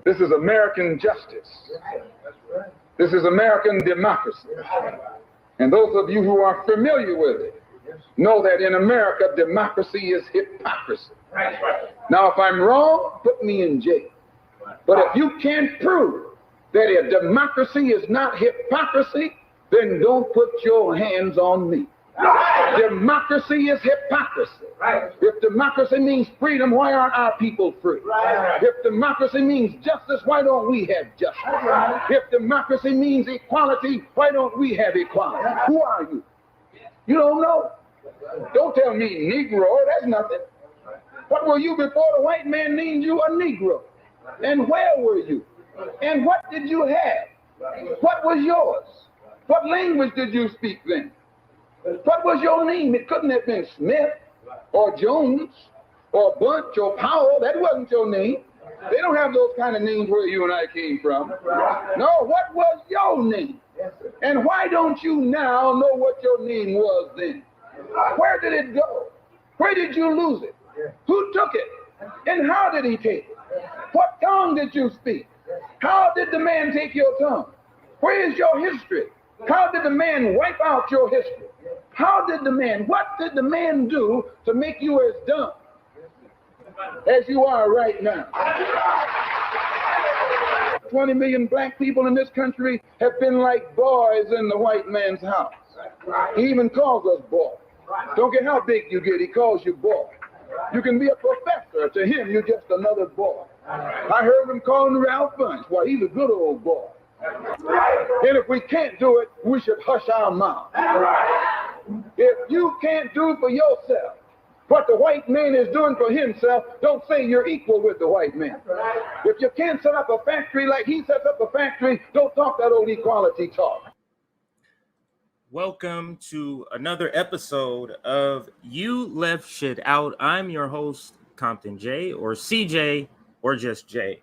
This is American justice. This is American democracy. And those of you who are familiar with it know that in America, democracy is hypocrisy. Now, if I'm wrong, put me in jail. But if you can't prove that a democracy is not hypocrisy, then don't put your hands on me. Democracy is hypocrisy. If democracy means freedom, why aren't our people free? If democracy means justice, why don't we have justice? If democracy means equality, why don't we have equality? Who are you? You don't know? Don't tell me Negro, that's nothing. What were you before the white man named you a Negro? And where were you? And what did you have? What was yours? What language did you speak then? What was your name? It couldn't have been Smith or Jones or Bunch or Powell. That wasn't your name. They don't have those kind of names where you and I came from. No, what was your name? And why don't you now know what your name was then? Where did it go? Where did you lose it? Who took it? And how did he take it? What tongue did you speak? How did the man take your tongue? Where is your history? How did the man wipe out your history? What did the man do to make you as dumb as you are right now? 20 million black people in this country have been like boys in the white man's house. He even calls us boys. Don't care how big you get, he calls you boy. You can be a professor. To him, you're just another boy. I heard him calling Ralph Bunch. Well, he's a good old boy. And if we can't do it, we should hush our mouth. If you can't do for yourself what the white man is doing for himself, don't say you're equal with the white man. If you can't set up a factory like he sets up a factory, don't talk that old equality talk. Welcome to another episode of You Left Shit Out. I'm your host, Compton J, or CJ, or just J.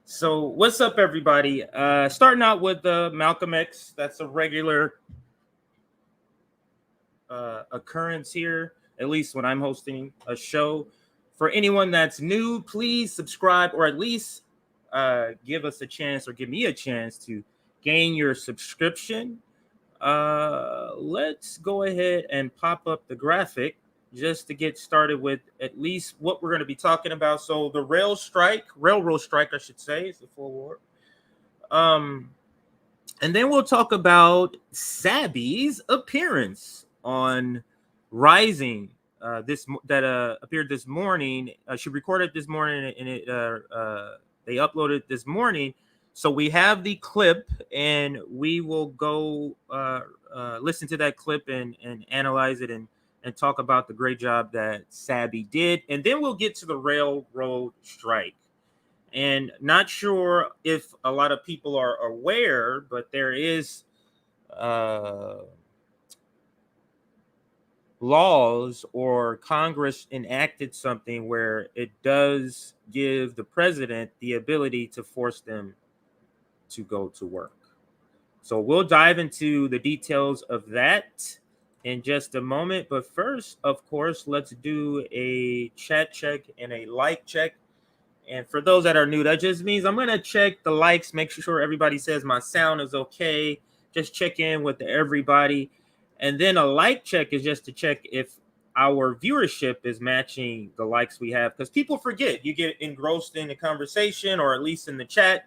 So what's up, everybody? Starting out with Malcolm X. That's a regular occurrence here, at least when I'm hosting a show. For anyone that's new, please subscribe, or at least give us a chance, or give me a chance to gain your subscription. Let's go ahead and pop up the graphic just to get started with at least what we're going to be talking about. So the railroad strike, I should say, is the full word. And then we'll talk about Sabbys' appearance on Rising. Appeared this morning. She recorded this morning, and they uploaded this morning. So we have the clip, and we will go listen to that clip and analyze it and talk about the great job that Sabby did. And then we'll get to the railroad strike. And not sure if a lot of people are aware, but there is laws, or Congress enacted something where it does give the president the ability to force them to go to work. So we'll dive into the details of that in just a moment. But first, of course, let's do a chat check and a like check. And for those that are new, that just means I'm going to check the likes, make sure everybody says my sound is okay. Just check in with everybody. And then a like check is just to check if our viewership is matching the likes we have. Because people forget. You get engrossed in the conversation, or at least in the chat,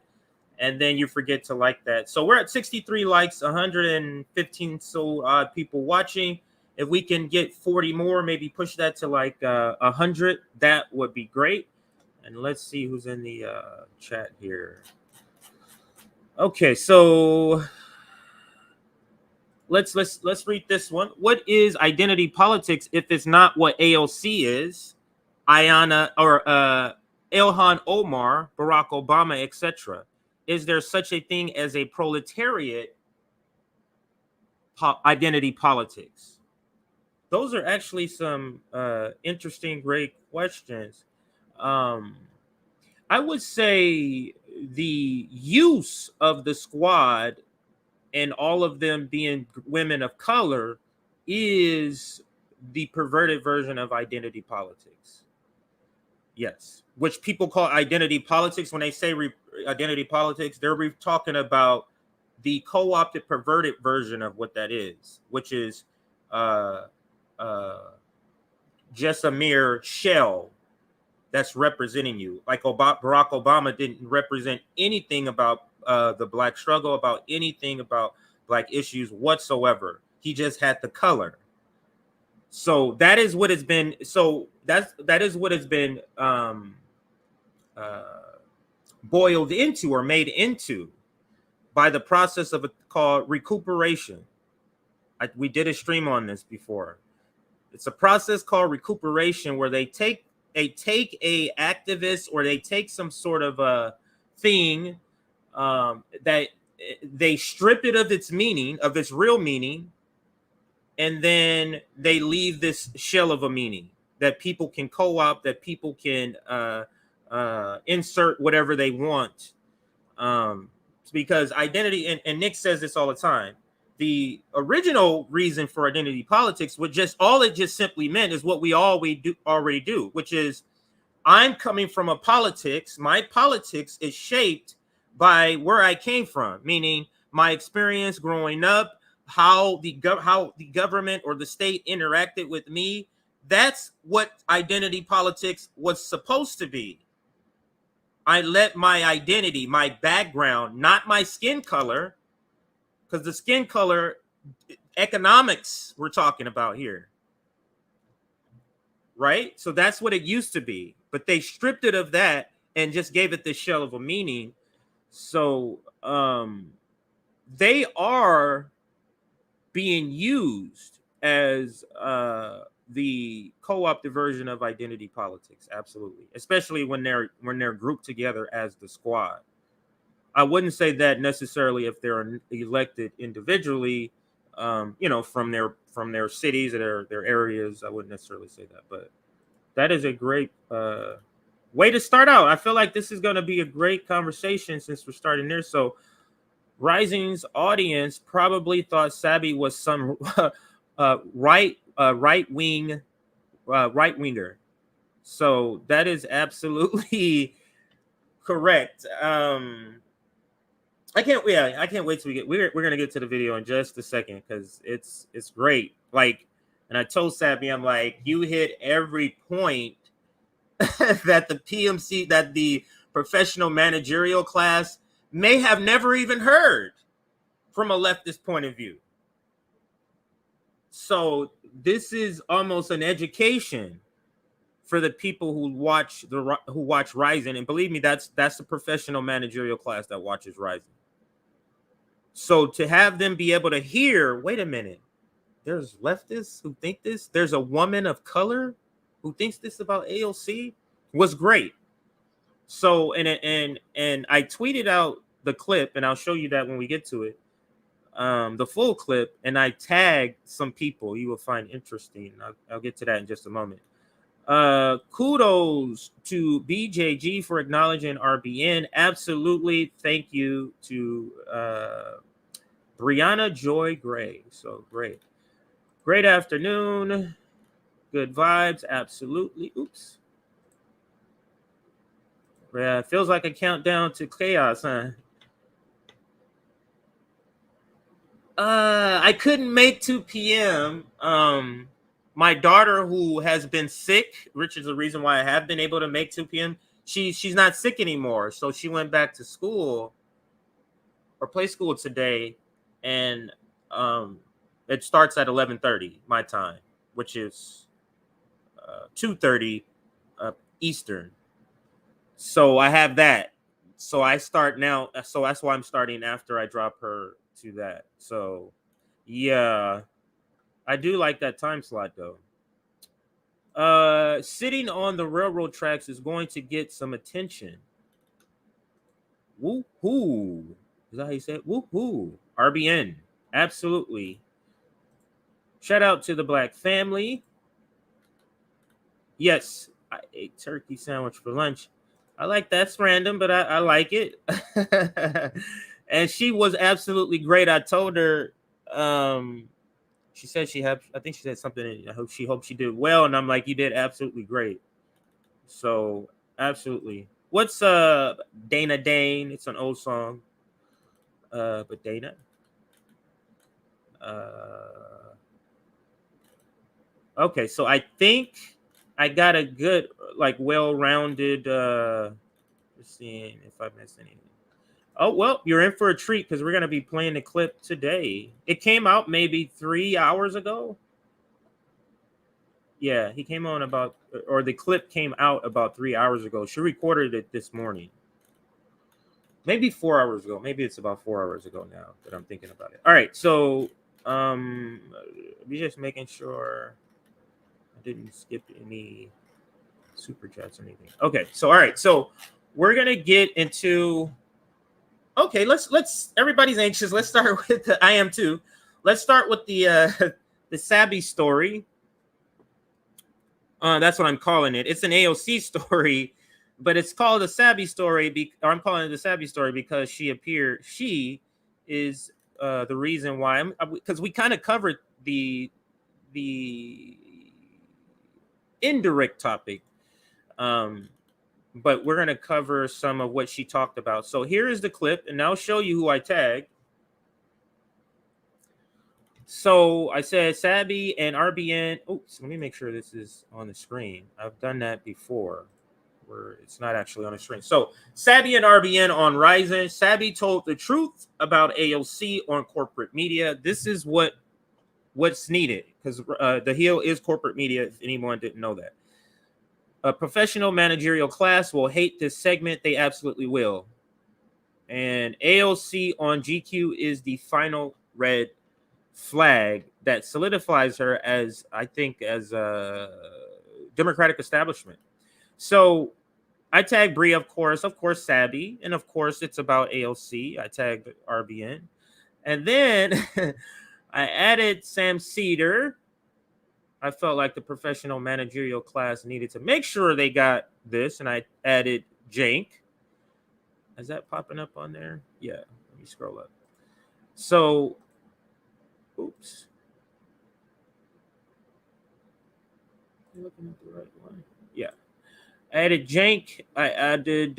and then you forget to like that. So we're at 63 likes, 115 so odd people watching. If we can get 40 more, maybe push that to like 100, that would be great. And let's see who's in the chat here. Okay, so let's read this one. What is identity politics if it's not what AOC is, Briahna, or Ilhan Omar, Barack Obama, etc.? Is there such a thing as a proletariat identity politics? Those are actually some interesting, great questions. I would say the use of the squad and all of them being women of color is the perverted version of identity politics. Yes, which people call identity politics. When they say identity politics, they're talking about the co-opted, perverted version of what that is, which is uh, just a mere shell that's representing you. Like Barack Obama didn't represent anything about the black struggle, about anything about black issues whatsoever. He just had the color. So that is what it's been. So that is what has been boiled into or made into by the process of called recuperation. We did a stream on this before. It's a process called recuperation where they take a activist, or they take some sort of a thing that they strip it of its meaning, of its real meaning, and then they leave this shell of a meaning that people can co-opt, that people can insert whatever they want. Because identity, and Nick says this all the time, the original reason for identity politics would just, all it just simply meant is what we already do, which is, I'm coming from a politics. My politics is shaped by where I came from, meaning my experience growing up, how the government or the state interacted with me. That's what identity politics was supposed to be. I let my identity, my background, not my skin color, because the skin color, economics we're talking about here, right? So that's what it used to be, but they stripped it of that and just gave it this shell of a meaning. So they are being used as the co-opted version of identity politics, absolutely, especially when they're grouped together as the squad. I wouldn't say that necessarily if they're elected individually, from their cities or their areas. I wouldn't necessarily say that, but that is a great way to start out. I feel like this is going to be a great conversation since we're starting there. So Rising's audience probably thought Sabby was some right winger. So that is absolutely correct. I can't wait till we're gonna get to the video in just a second, because it's great. Like, and I told Sabby, I'm like, you hit every point that the PMC, that the professional managerial class may have never even heard from a leftist point of view. So this is almost an education for the people who watch Rising, and believe me, that's the professional managerial class that watches Rising. So to have them be able to hear, wait a minute, there's leftists who think this, there's a woman of color who thinks this about AOC, was great. So and I tweeted out the clip, and I'll show you that when we get to it, the full clip, and I tagged some people you will find interesting. I'll get to that in just a moment. Kudos to BJG for acknowledging RBN. Absolutely. Thank you to Briahna Joy Gray. So great. Great afternoon. Good vibes. Absolutely. Oops. Yeah, feels like a countdown to chaos, huh? I couldn't make 2 p.m. My daughter, who has been sick, which is the reason why I have been able to make 2 p.m. She's not sick anymore, so she went back to school or play school today, and it starts at 11:30 my time, which is 2:30 Eastern. So I have that. So I start now. So that's why I'm starting after I drop her to that. So yeah, I do like that time slot though. Sitting on the railroad tracks is going to get some attention. Woo-hoo. Is that how you say it? Woo-hoo. RBN. Absolutely. Shout out to the Black family. Yes, I ate turkey sandwich for lunch. I like that's random, but I like it. And she was absolutely great. I told her, she said I think she said something. She hoped she did well. And I'm like, you did absolutely great. So absolutely. What's Dana Dane? It's an old song. But Dana. Okay, so I think I got a good, like, well-rounded. Just seeing if I missed anything. Oh well, you're in for a treat because we're gonna be playing the clip today. It came out maybe 3 hours ago. Yeah, he came on about, or the clip came out about 3 hours ago. She recorded it this morning. Maybe 4 hours ago. Maybe it's about 4 hours ago now that I'm thinking about it. All right, so we just making sure I didn't skip any super chats or anything. Okay, so all right, so we're gonna get into. Okay, let's. Everybody's anxious. Let's start with the. I am too. Let's start with the Sabbys story. That's what I'm calling it. It's an AOC story, but it's called a Sabbys story. Or I'm calling it a Sabbys story because she appeared. She is the reason why. Because we kind of covered the indirect topic, but we're gonna cover some of what she talked about. So here is the clip, and I'll show you who I tagged. So I said Sabby and RBN. Oops, let me make sure this is on the screen. I've done that before where it's not actually on the screen. So Sabby and RBN on Rising. Sabby told the truth about AOC on corporate media. This is what's needed because the Hill is corporate media, if anyone didn't know that. A professional managerial class will hate this segment. They absolutely will. And AOC on GQ is the final red flag that solidifies her as, I think, as a Democratic establishment. So I tagged Brie, of course, Sabby, and of course it's about AOC. I tagged RBN. And then I added Sam Cedar. I felt like the professional managerial class needed to make sure they got this, and I added Jank. Is that popping up on there? Yeah, let me scroll up. So, oops. Am I looking at the right one? Yeah. I added Jank. I added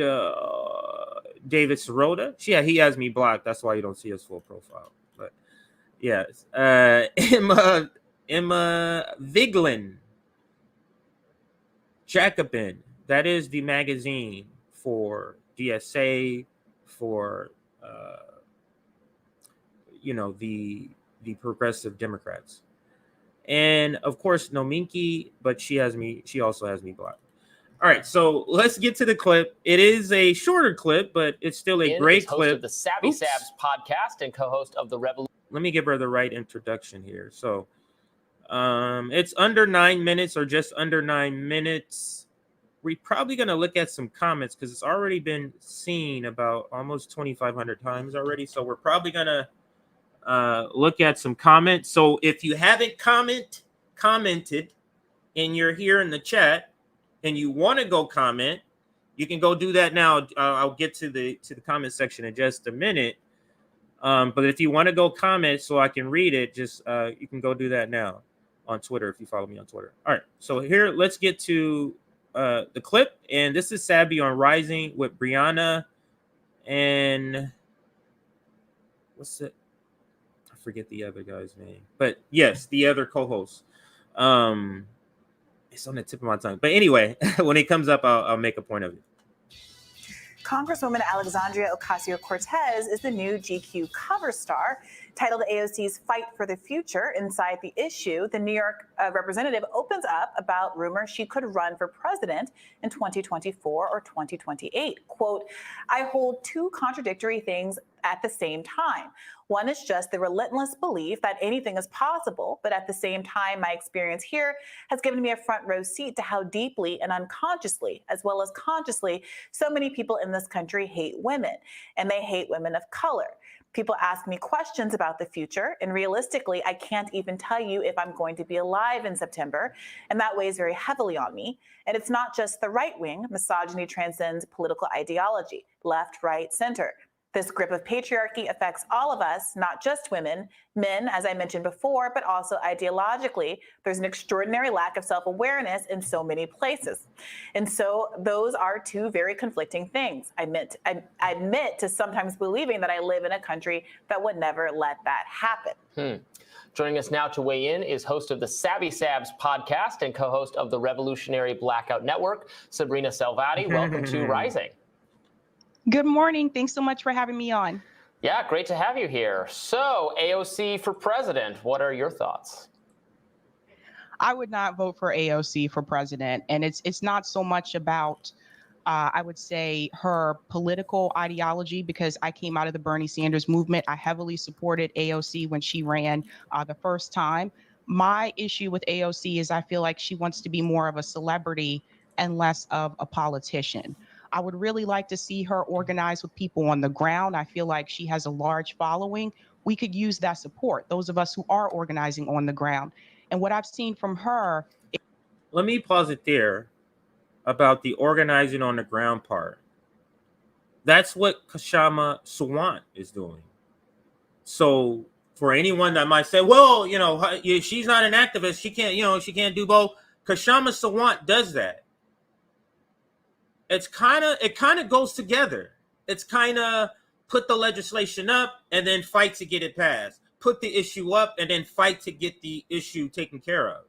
David Sirota. Yeah, he has me blocked. That's why you don't see his full profile. But yes. Emma Viglin. Jacobin. That is the magazine for DSA, for the progressive Democrats. And of course Nominki, but she also has me blocked. All right, so let's get to the clip. It is a shorter clip, but it's still a great clip. Host of the Sabby Sabs podcast and co-host of the Revolution. Let me give her the right introduction here. So it's under 9 minutes or just under 9 minutes. We're probably going to look at some comments because it's already been seen about almost 2,500 times already. So we're probably going to look at some comments. So if you haven't commented and you're here in the chat and you want to go comment, you can go do that now. I'll get to the comment section in just a minute. But if you want to go comment so I can read it, just you can go do that now on Twitter if you follow me on Twitter. All right, so here, let's get to the clip. And this is Sabby on Rising with Briahna and what's it? I forget the other guy's name. But yes, the other co-host. It's on the tip of my tongue. But anyway, when it comes up, I'll make a point of it. Congresswoman Alexandria Ocasio-Cortez is the new GQ cover star. Titled AOC's Fight for the Future, inside the issue, the New York representative opens up about rumors she could run for president in 2024 or 2028. Quote, I hold two contradictory things at the same time. One is just the relentless belief that anything is possible, but at the same time, my experience here has given me a front row seat to how deeply and unconsciously, as well as consciously, so many people in this country hate women, and they hate women of color. People ask me questions about the future, and realistically, I can't even tell you if I'm going to be alive in September, and that weighs very heavily on me. And it's not just the right wing. Misogyny transcends political ideology, left, right, center. This grip of patriarchy affects all of us, not just women, men, as I mentioned before, but also ideologically. There's an extraordinary lack of self-awareness in so many places. And so those are two very conflicting things. I admit to sometimes believing that I live in a country that would never let that happen. Joining us now to weigh in is host of the Sabs podcast and co-host of the Revolutionary Blackout Network, Sabrina Salvati. Welcome to Rising. Good morning. Thanks so much for having me on. Yeah, great to have you here. So, AOC for president, what are your thoughts? I would not vote for AOC for president, and it's not so much about, I would say, her political ideology, because I came out of the Bernie Sanders movement. I heavily supported AOC when she ran the first time. My issue with AOC is I feel like she wants to be more of a celebrity and less of a politician. I would really like to see her organize with people on the ground. I feel like she has a large following. We could use that support, those of us who are organizing on the ground. And what I've seen from her. Let me pause it there about the organizing on the ground part. That's what Kshama Sawant is doing. So for anyone that might say, well, she's not an activist, she can't do both. Kshama Sawant does that. It kind of goes together. It's kind of put the legislation up and then fight to get it passed. Put the issue up and then fight to get the issue taken care of.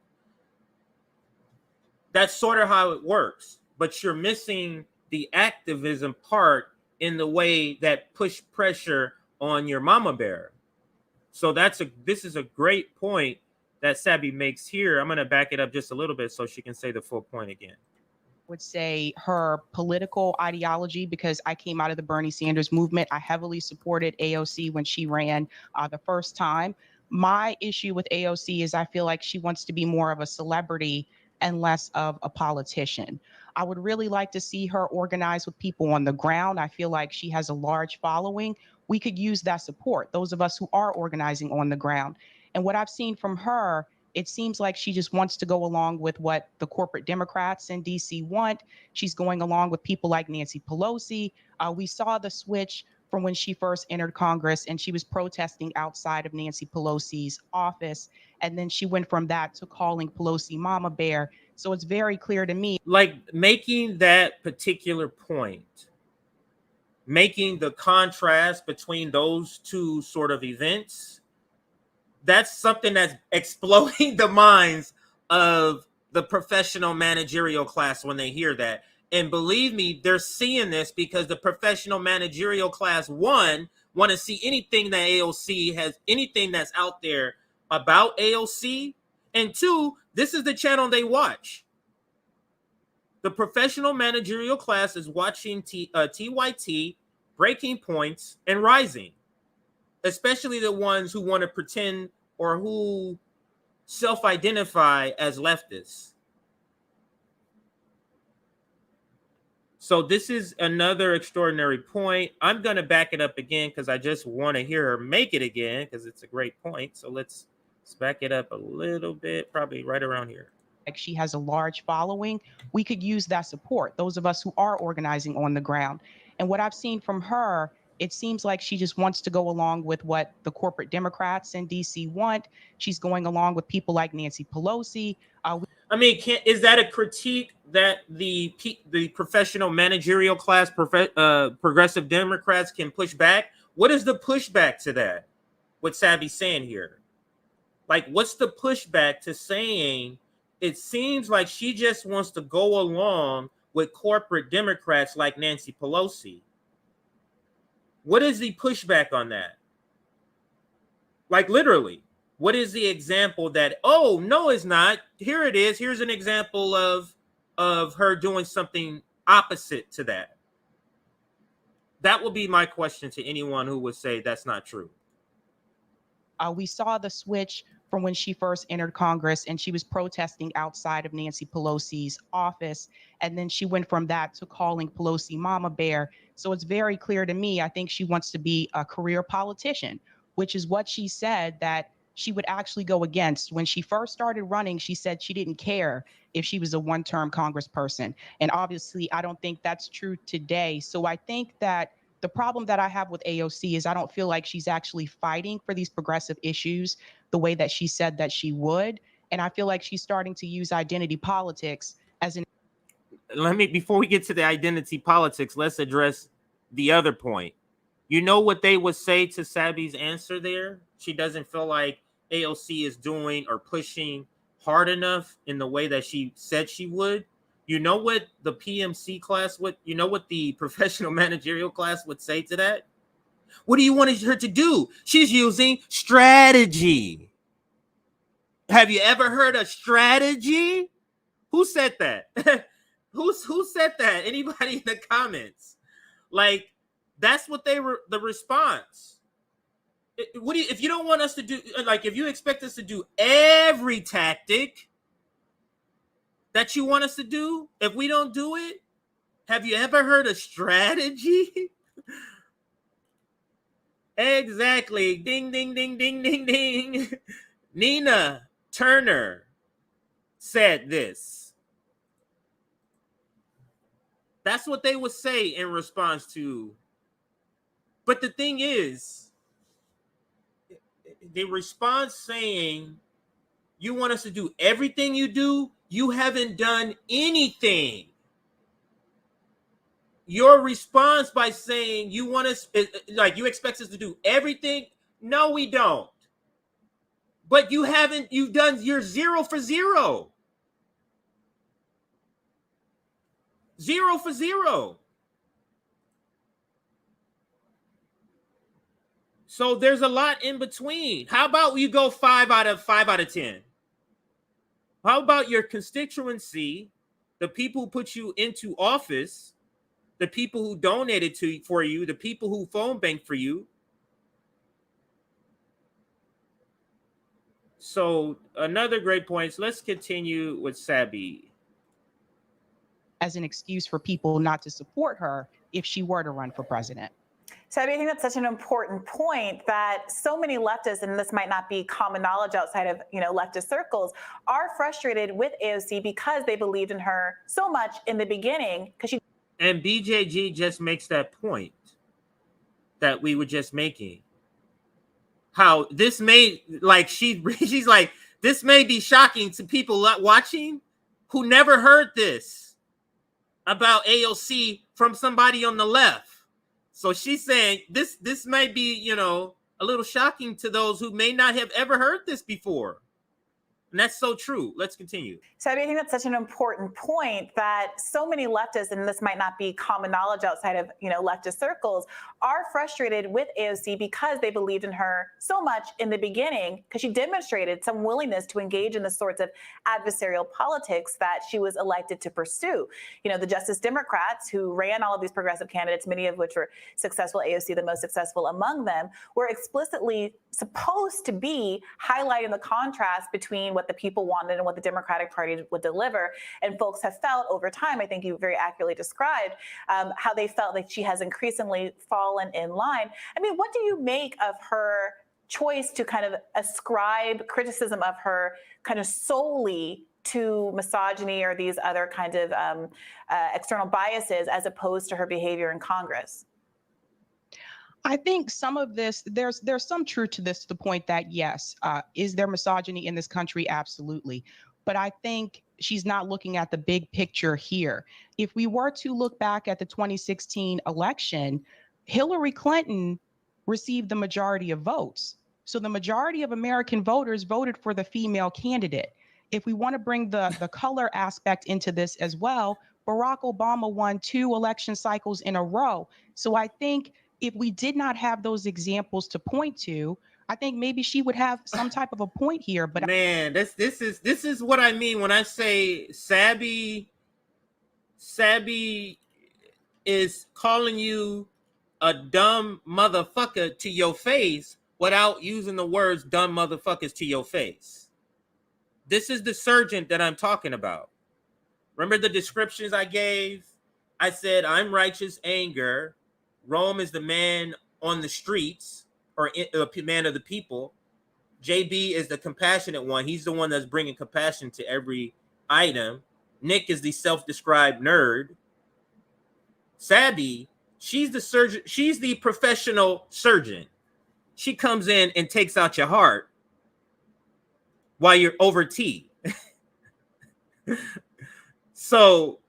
That's sort of how it works. But you're missing the activism part in the way that push pressure on your mama bear. So this is a great point that Sabby makes here. I'm going to back it up just a little bit so she can say the full point again. Would say her political ideology, because I came out of the Bernie Sanders movement. I heavily supported AOC when she ran the first time. My issue with AOC is I feel like she wants to be more of a celebrity and less of a politician. I would really like to see her organize with people on the ground. I feel like she has a large following. We could use that support, those of us who are organizing on the ground. And what I've seen from her, it seems like she just wants to go along with what the corporate Democrats in DC want. She's going along with people like Nancy Pelosi. We saw the switch from when she first entered Congress and she was protesting outside of Nancy Pelosi's office. And then she went from that to calling Pelosi Mama Bear. So it's very clear to me. Like making that particular point, making the contrast between those two sort of events, that's something that's exploding the minds of the professional managerial class when they hear that. And believe me, they're seeing this because the professional managerial class, one, want to see anything that AOC has, anything that's out there about AOC. And two, this is the channel they watch. The professional managerial class is watching TYT, Breaking Points, and Rising. Especially the ones who want to pretend or who self-identify as leftists. So this is another extraordinary point. I'm going to back it up again because I just want to hear her make it again because it's a great point. So let's back it up a little bit, probably right around here. Like she has a large following. We could use that support, those of us who are organizing on the ground. And what I've seen from her, it seems like she just wants to go along with what the corporate Democrats in DC want. She's going along with people like Nancy Pelosi. Is that a critique that the professional managerial class, progressive Democrats can push back? What is the pushback to that? What Sabby's saying here? Like, what's the pushback to saying it seems like she just wants to go along with corporate Democrats like Nancy Pelosi? What is the pushback on that? Like, literally, what is the example that, oh, no, it's not. Here it is. Here's an example of her doing something opposite to that. That will be my question to anyone who would say that's not true. We saw the switch from when she first entered Congress and she was protesting outside of Nancy Pelosi's office. And then she went from that to calling Pelosi Mama Bear. So it's very clear to me, I think she wants to be a career politician, which is what she said that she would actually go against. When she first started running, she said she didn't care if she was a one-term congressperson. And obviously, I don't think that's true today. So I think that The problem that I have with AOC is I don't feel like she's actually fighting for these progressive issues the way that she said that she would. And I feel like she's starting to use identity politics as an. Before we get to the identity politics, let's address the other point. You know what they would say to Sabby's answer there? She doesn't feel like AOC is doing or pushing hard enough in the way that she said she would. You know what the PMC class would, you know what the professional managerial class would say to that? What do you want her to do? She's using strategy. Have you ever heard of strategy? Who said that? Who said that? Anybody in the comments? Like, that's what they were, the response. What do you, if you don't want us to do, like, if you expect us to do every tactic that you want us to do, if we don't do it, have you ever heard of strategy? Exactly. Ding, ding, ding, ding, ding, ding. Nina Turner said this. That's what they would say in response to. But the thing is, the response saying, you want us to do everything you do, you haven't done anything. Your response by saying you want us, like, you expect us to do everything. No, we don't. But you haven't, you're 0 for 0. 0 for 0. So there's a lot in between. How about you go 5 out of 10? How about your constituency, the people who put you into office, the people who donated for you, the people who phone banked for you? So another great point. Let's continue with Sabby. As an excuse for people not to support her if she were to run for president. Sabby, I think that's such an important point that so many leftists, and this might not be common knowledge outside of, leftist circles, are frustrated with AOC because they believed in her so much in the beginning. And BJG just makes that point that we were just making. How this may, like, she's like, this may be shocking to people watching who never heard this about AOC from somebody on the left. So she's saying this might be, a little shocking to those who may not have ever heard this before. And that's so true. Let's continue. Sabby, I think that's such an important point that so many leftists, and this might not be common knowledge outside of, leftist circles, are frustrated with AOC because they believed in her so much in the beginning, because she demonstrated some willingness to engage in the sorts of adversarial politics that she was elected to pursue. The Justice Democrats who ran all of these progressive candidates, many of which were successful, AOC the most successful among them, were explicitly supposed to be highlighting the contrast between what the people wanted and what the Democratic Party would deliver. And folks have felt over time, I think you very accurately described, how they felt like she has increasingly fallen in line. I mean, what do you make of her choice to kind of ascribe criticism of her kind of solely to misogyny or these other kinds of external biases as opposed to her behavior in Congress? I think some of this, there's some truth to this, to the point that, yes, is there misogyny in this country? Absolutely. But I think she's not looking at the big picture here. If we were to look back at the 2016 election, Hillary Clinton received the majority of votes. So the majority of American voters voted for the female candidate. If we want to bring the color aspect into this as well, Barack Obama won 2 election cycles in a row. So I think if we did not have those examples to point to, I think maybe she would have some type of a point here. But man, this is what I mean when I say Sabby is calling you a dumb motherfucker to your face without using the words dumb motherfuckers to your face. This is the surgeon that I'm talking about. Remember the descriptions I gave? I said, I'm righteous anger. Rome is the man on the streets, or a man of the people. JB is the compassionate one. He's the one that's bringing compassion to every item. Nick is the self-described nerd. Sabby, She's the surgeon. She's the professional surgeon. She comes in and takes out your heart while you're over tea. So,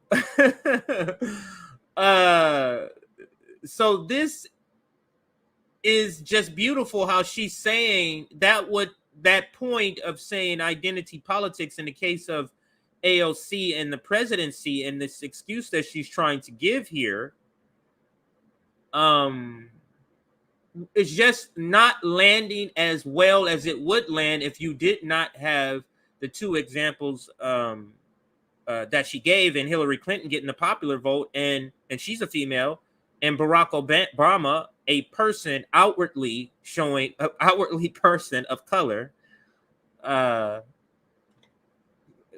so this is just beautiful how she's saying that point of saying identity politics in the case of AOC and the presidency and this excuse that she's trying to give here is just not landing as well as it would land if you did not have the two examples that she gave, and Hillary Clinton getting the popular vote, and she's a female, and Barack Obama, a person outwardly person of color.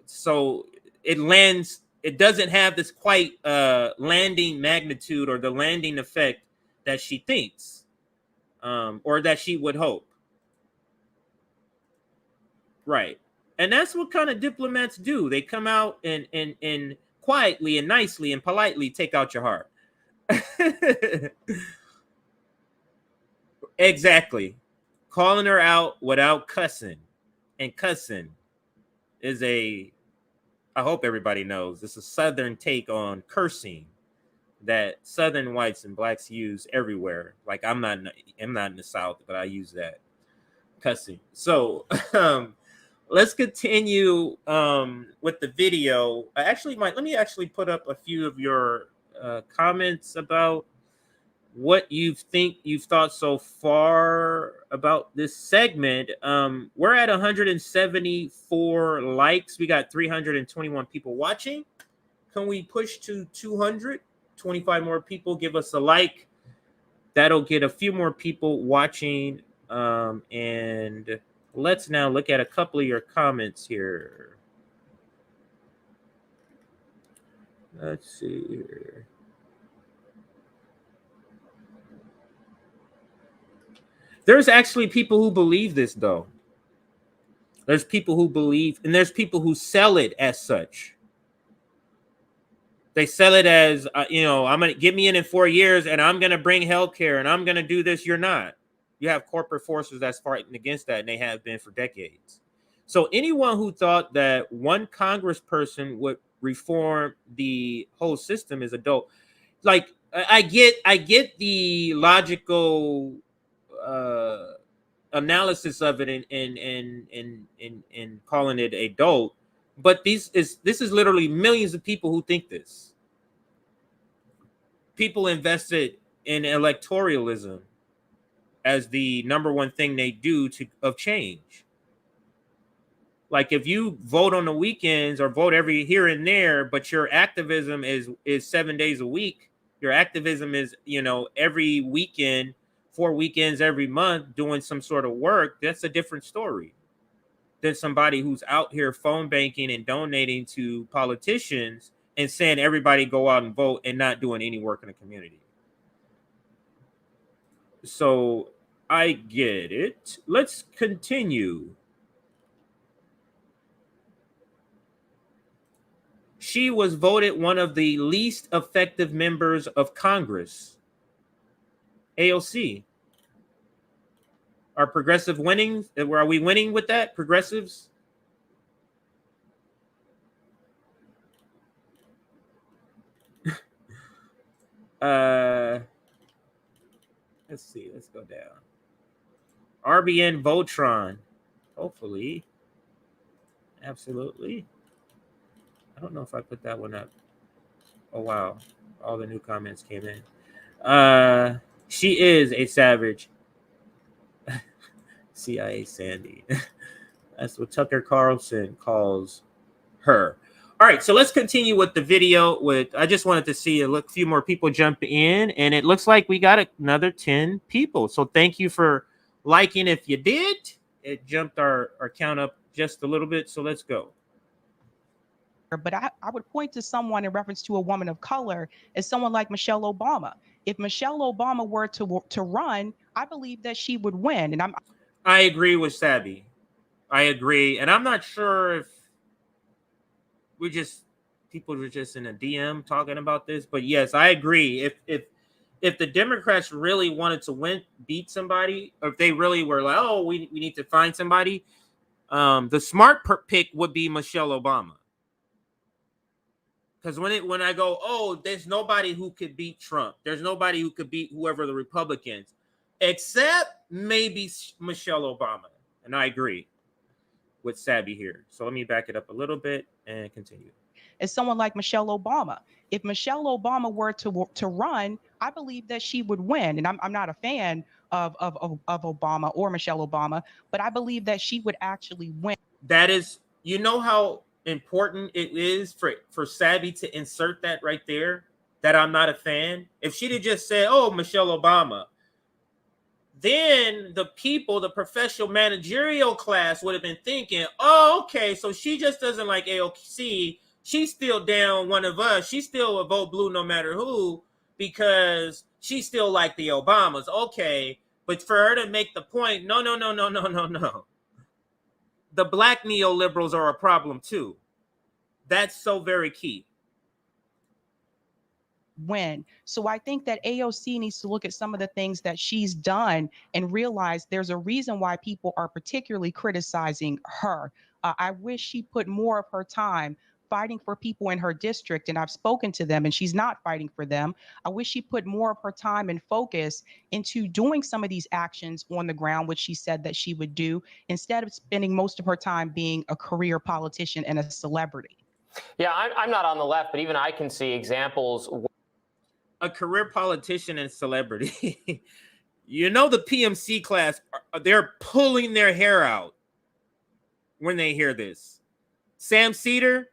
So it doesn't have this quite landing magnitude or the landing effect that she thinks, or that she would hope. Right. And that's what kind of diplomats do. They come out and quietly and nicely and politely take out your heart. Exactly. Calling her out without cussing. And cussing is I hope everybody knows, it's a Southern take on cursing that Southern whites and blacks use everywhere. Like I'm not in the South, but I use that. Cussing. So let's continue with the video. Let me actually put up a few of your comments about what you've thought so far about this segment. We're at 174 likes. We got 321 people watching. Can we push to 200? 25 more people give us a like. That'll get a few more people watching. And let's now look at a couple of your comments here. Let's see here. There's actually people who believe this, though. There's people who believe, and there's people who sell it as such. They sell it as, I'm going to get me in 4 years and I'm going to bring healthcare and I'm going to do this. You're not. You have corporate forces that's fighting against that, and they have been for decades. So anyone who thought that one congressperson would reform the whole system is adult. Like, I get the logical analysis of it and calling it adult, but this is literally millions of people who think this. People invested in electoralism as the number one thing they do of change. Like if you vote on the weekends or vote every here and there, but your activism is 7 days a week, your activism is, every weekend, 4 weekends every month doing some sort of work, that's a different story than somebody who's out here phone banking and donating to politicians and saying everybody go out and vote and not doing any work in the community. So I get it. Let's continue. She was voted one of the least effective members of Congress. AOC. Are progressive winning? Are we winning with that? Progressives? Let's see. Let's go down. RBN Voltron. Hopefully. Absolutely. I don't know if I put that one up. Oh, wow. All the new comments came in. She is a savage. CIA Sandy. That's what Tucker Carlson calls her. All right, so let's continue with the video. I just wanted to see a few more people jump in, and it looks like we got another 10 people. So thank you for liking. If you did, it jumped our count up just a little bit. So let's go. But I would point to someone in reference to a woman of color as someone like Michelle Obama. If Michelle Obama were to run, I believe that she would win. And I agree with Sabby. I agree. And I'm not sure if people were just in a DM talking about this, but yes, I agree. If if the Democrats really wanted to beat somebody, or if they really were like, oh, we need to find somebody, the smart pick would be Michelle Obama. Because when I go, oh, there's nobody who could beat Trump. There's nobody who could beat whoever the Republicans, except maybe Michelle Obama. And I agree with Sabby here. So let me back it up a little bit and continue. As someone like Michelle Obama, if Michelle Obama were to run, I believe that she would win. And I'm not a fan of Obama or Michelle Obama, but I believe that she would actually win. That is, you know how important it is for Sabby to insert that right there, that I'm not a fan. If she'd have just said, oh, Michelle Obama, then the people, the professional managerial class would have been thinking, oh, okay, so she just doesn't like AOC. She's still down one of us. She's still a vote blue no matter who, because she still like the Obamas. Okay, but for her to make the point, no. The black neoliberals are a problem too. That's so very key. Win. So I think that AOC needs to look at some of the things that she's done and realize there's a reason why people are particularly criticizing her. I wish she put more of her time fighting for people in her district, and I've spoken to them and she's not fighting for them. I wish she put more of her time and focus into doing some of these actions on the ground, which she said that she would do, instead of spending most of her time being a career politician and a celebrity. Yeah, I'm not on the left, but even I can see examples. A career politician and celebrity. You know, the PMC class, they're pulling their hair out when they hear this. Sam Cedar.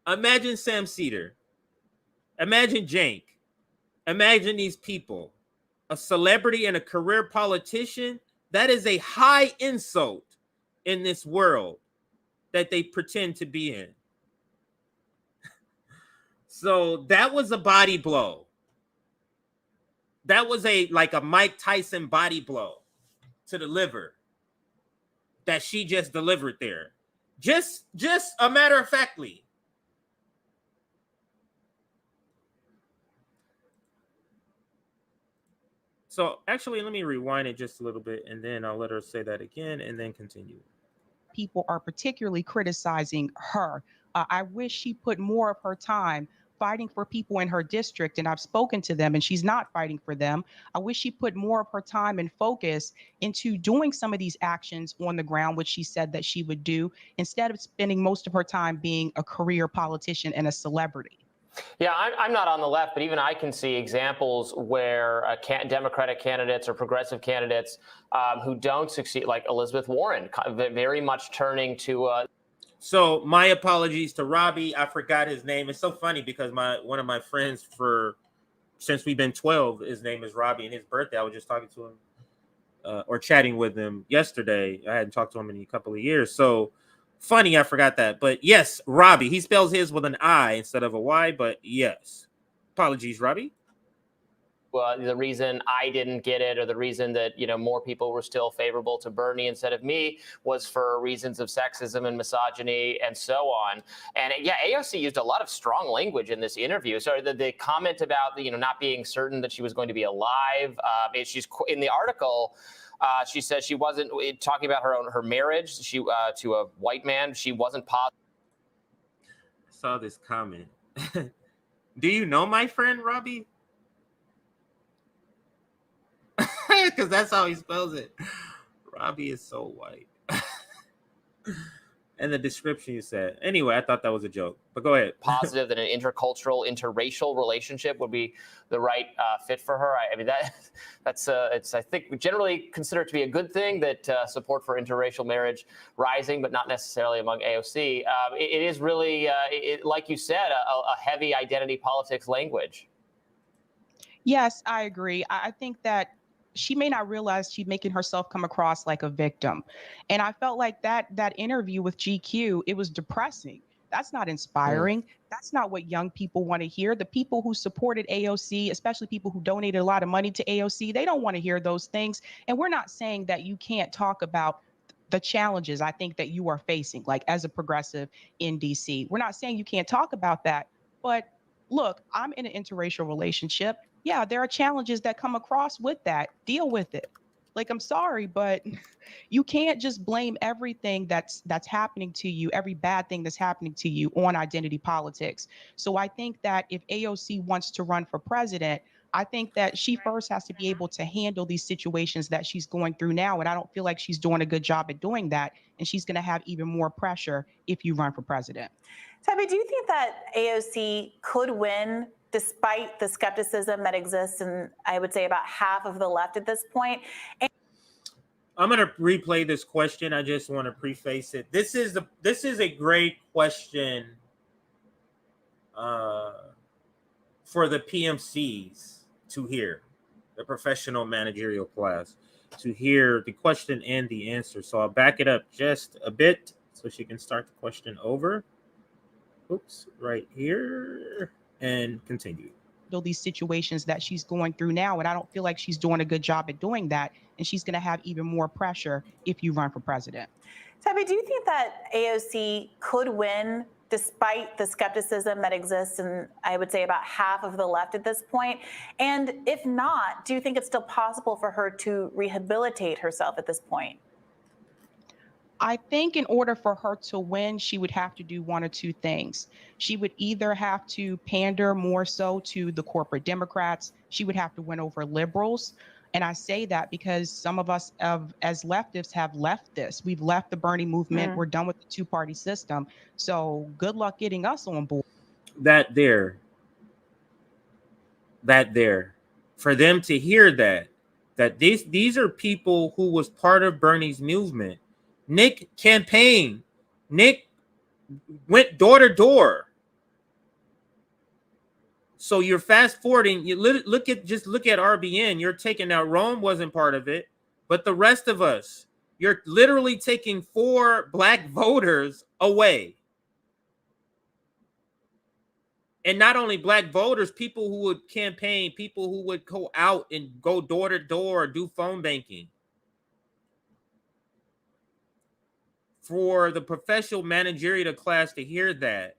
Imagine Sam Cedar. Imagine Jank. Imagine these people. A celebrity and a career politician. That is a high insult in this world that they pretend to be in. So that was a body blow. That was like a Mike Tyson body blow to the liver that she just delivered there. Just a matter of factly. So actually, let me rewind it just a little bit, and then I'll let her say that again, and then continue. People are particularly criticizing her. I wish she put more of her time fighting for people in her district, and I've spoken to them and she's not fighting for them. I wish she put more of her time and focus into doing some of these actions on the ground, which she said that she would do, instead of spending most of her time being a career politician and a celebrity. Yeah, I'm not on the left, but even I can see examples where Democratic candidates or progressive candidates who don't succeed, like Elizabeth Warren, very much turning to. So my apologies to Robbie. I forgot his name. It's so funny because one of my friends since we've been 12, his name is Robbie, and his birthday, I was just talking to him or chatting with him yesterday. I hadn't talked to him in a couple of years. So funny, I forgot that. But yes, Robbie. He spells his with an I instead of a Y, but yes. Apologies, Robbie. The reason I didn't get it, or the reason that, more people were still favorable to Bernie instead of me, was for reasons of sexism and misogyny and so on. And yeah, AOC used a lot of strong language in this interview. So the comment about not being certain that she was going to be alive, she's in the article. She says she wasn't talking about her marriage. She to a white man. She wasn't positive. I saw this comment. Do you know my friend Robbie? Because that's how he spells it. Robbie is so white. And the description you said. Anyway, I thought that was a joke, but go ahead. Positive that an intercultural, interracial relationship would be the right fit for her. I mean, that's I think we generally consider it to be a good thing that support for interracial marriage rising, but not necessarily among AOC. It is really, like you said, a heavy identity politics language. Yes, I agree. I think that she may not realize she's making herself come across like a victim. And I felt like that interview with GQ, it was depressing. That's not inspiring. That's not what young people want to hear. The people who supported AOC, especially people who donated a lot of money to AOC, they don't want to hear those things. And we're not saying that you can't talk about the challenges I think that you are facing, like as a progressive in DC. We're not saying you can't talk about that, but look, I'm in an interracial relationship. Yeah, there are challenges that come across with that. Deal with it. Like, I'm sorry, but you can't just blame everything that's happening to you, every bad thing that's happening to you on identity politics. So I think that if AOC wants to run for president, I think that she first has to be able to handle these situations that she's going through now. And I don't feel like she's doing a good job at doing that. And she's going to have even more pressure if you run for president. Sabby, do you think that AOC could win despite the skepticism that exists in, I would say, about half of the left at this point? I'm going to replay this question. I just want to preface it. This is a great question for the PMCs to hear, the professional managerial class, to hear the question and the answer. So I'll back it up just a bit so she can start the question over. Oops, right here, and continue. These situations that she's going through now, and I don't feel like she's doing a good job at doing that, and she's going to have even more pressure if you run for president. Sabby, do you think that AOC could win despite the skepticism that exists in, I would say, about half of the left at this point? And if not, do you think it's still possible for her to rehabilitate herself at this point? I think in order for her to win, she would have to do one or two things. She would either have to pander more so to the corporate Democrats. She would have to win over liberals. And I say that because some of us as leftists have left this. We've left the Bernie movement. We're done with the two-party system. So good luck getting us on board. That there. For them to hear that these are people who was part of Bernie's movement. Nick campaigned. Nick went door to door. So you're fast forwarding. You look at RBN. You're taking out Rome wasn't part of it, but the rest of us, you're literally taking 4 black voters away. And not only black voters, people who would campaign, people who would go out and go door to door, do phone banking. For the professional managerial class to hear that,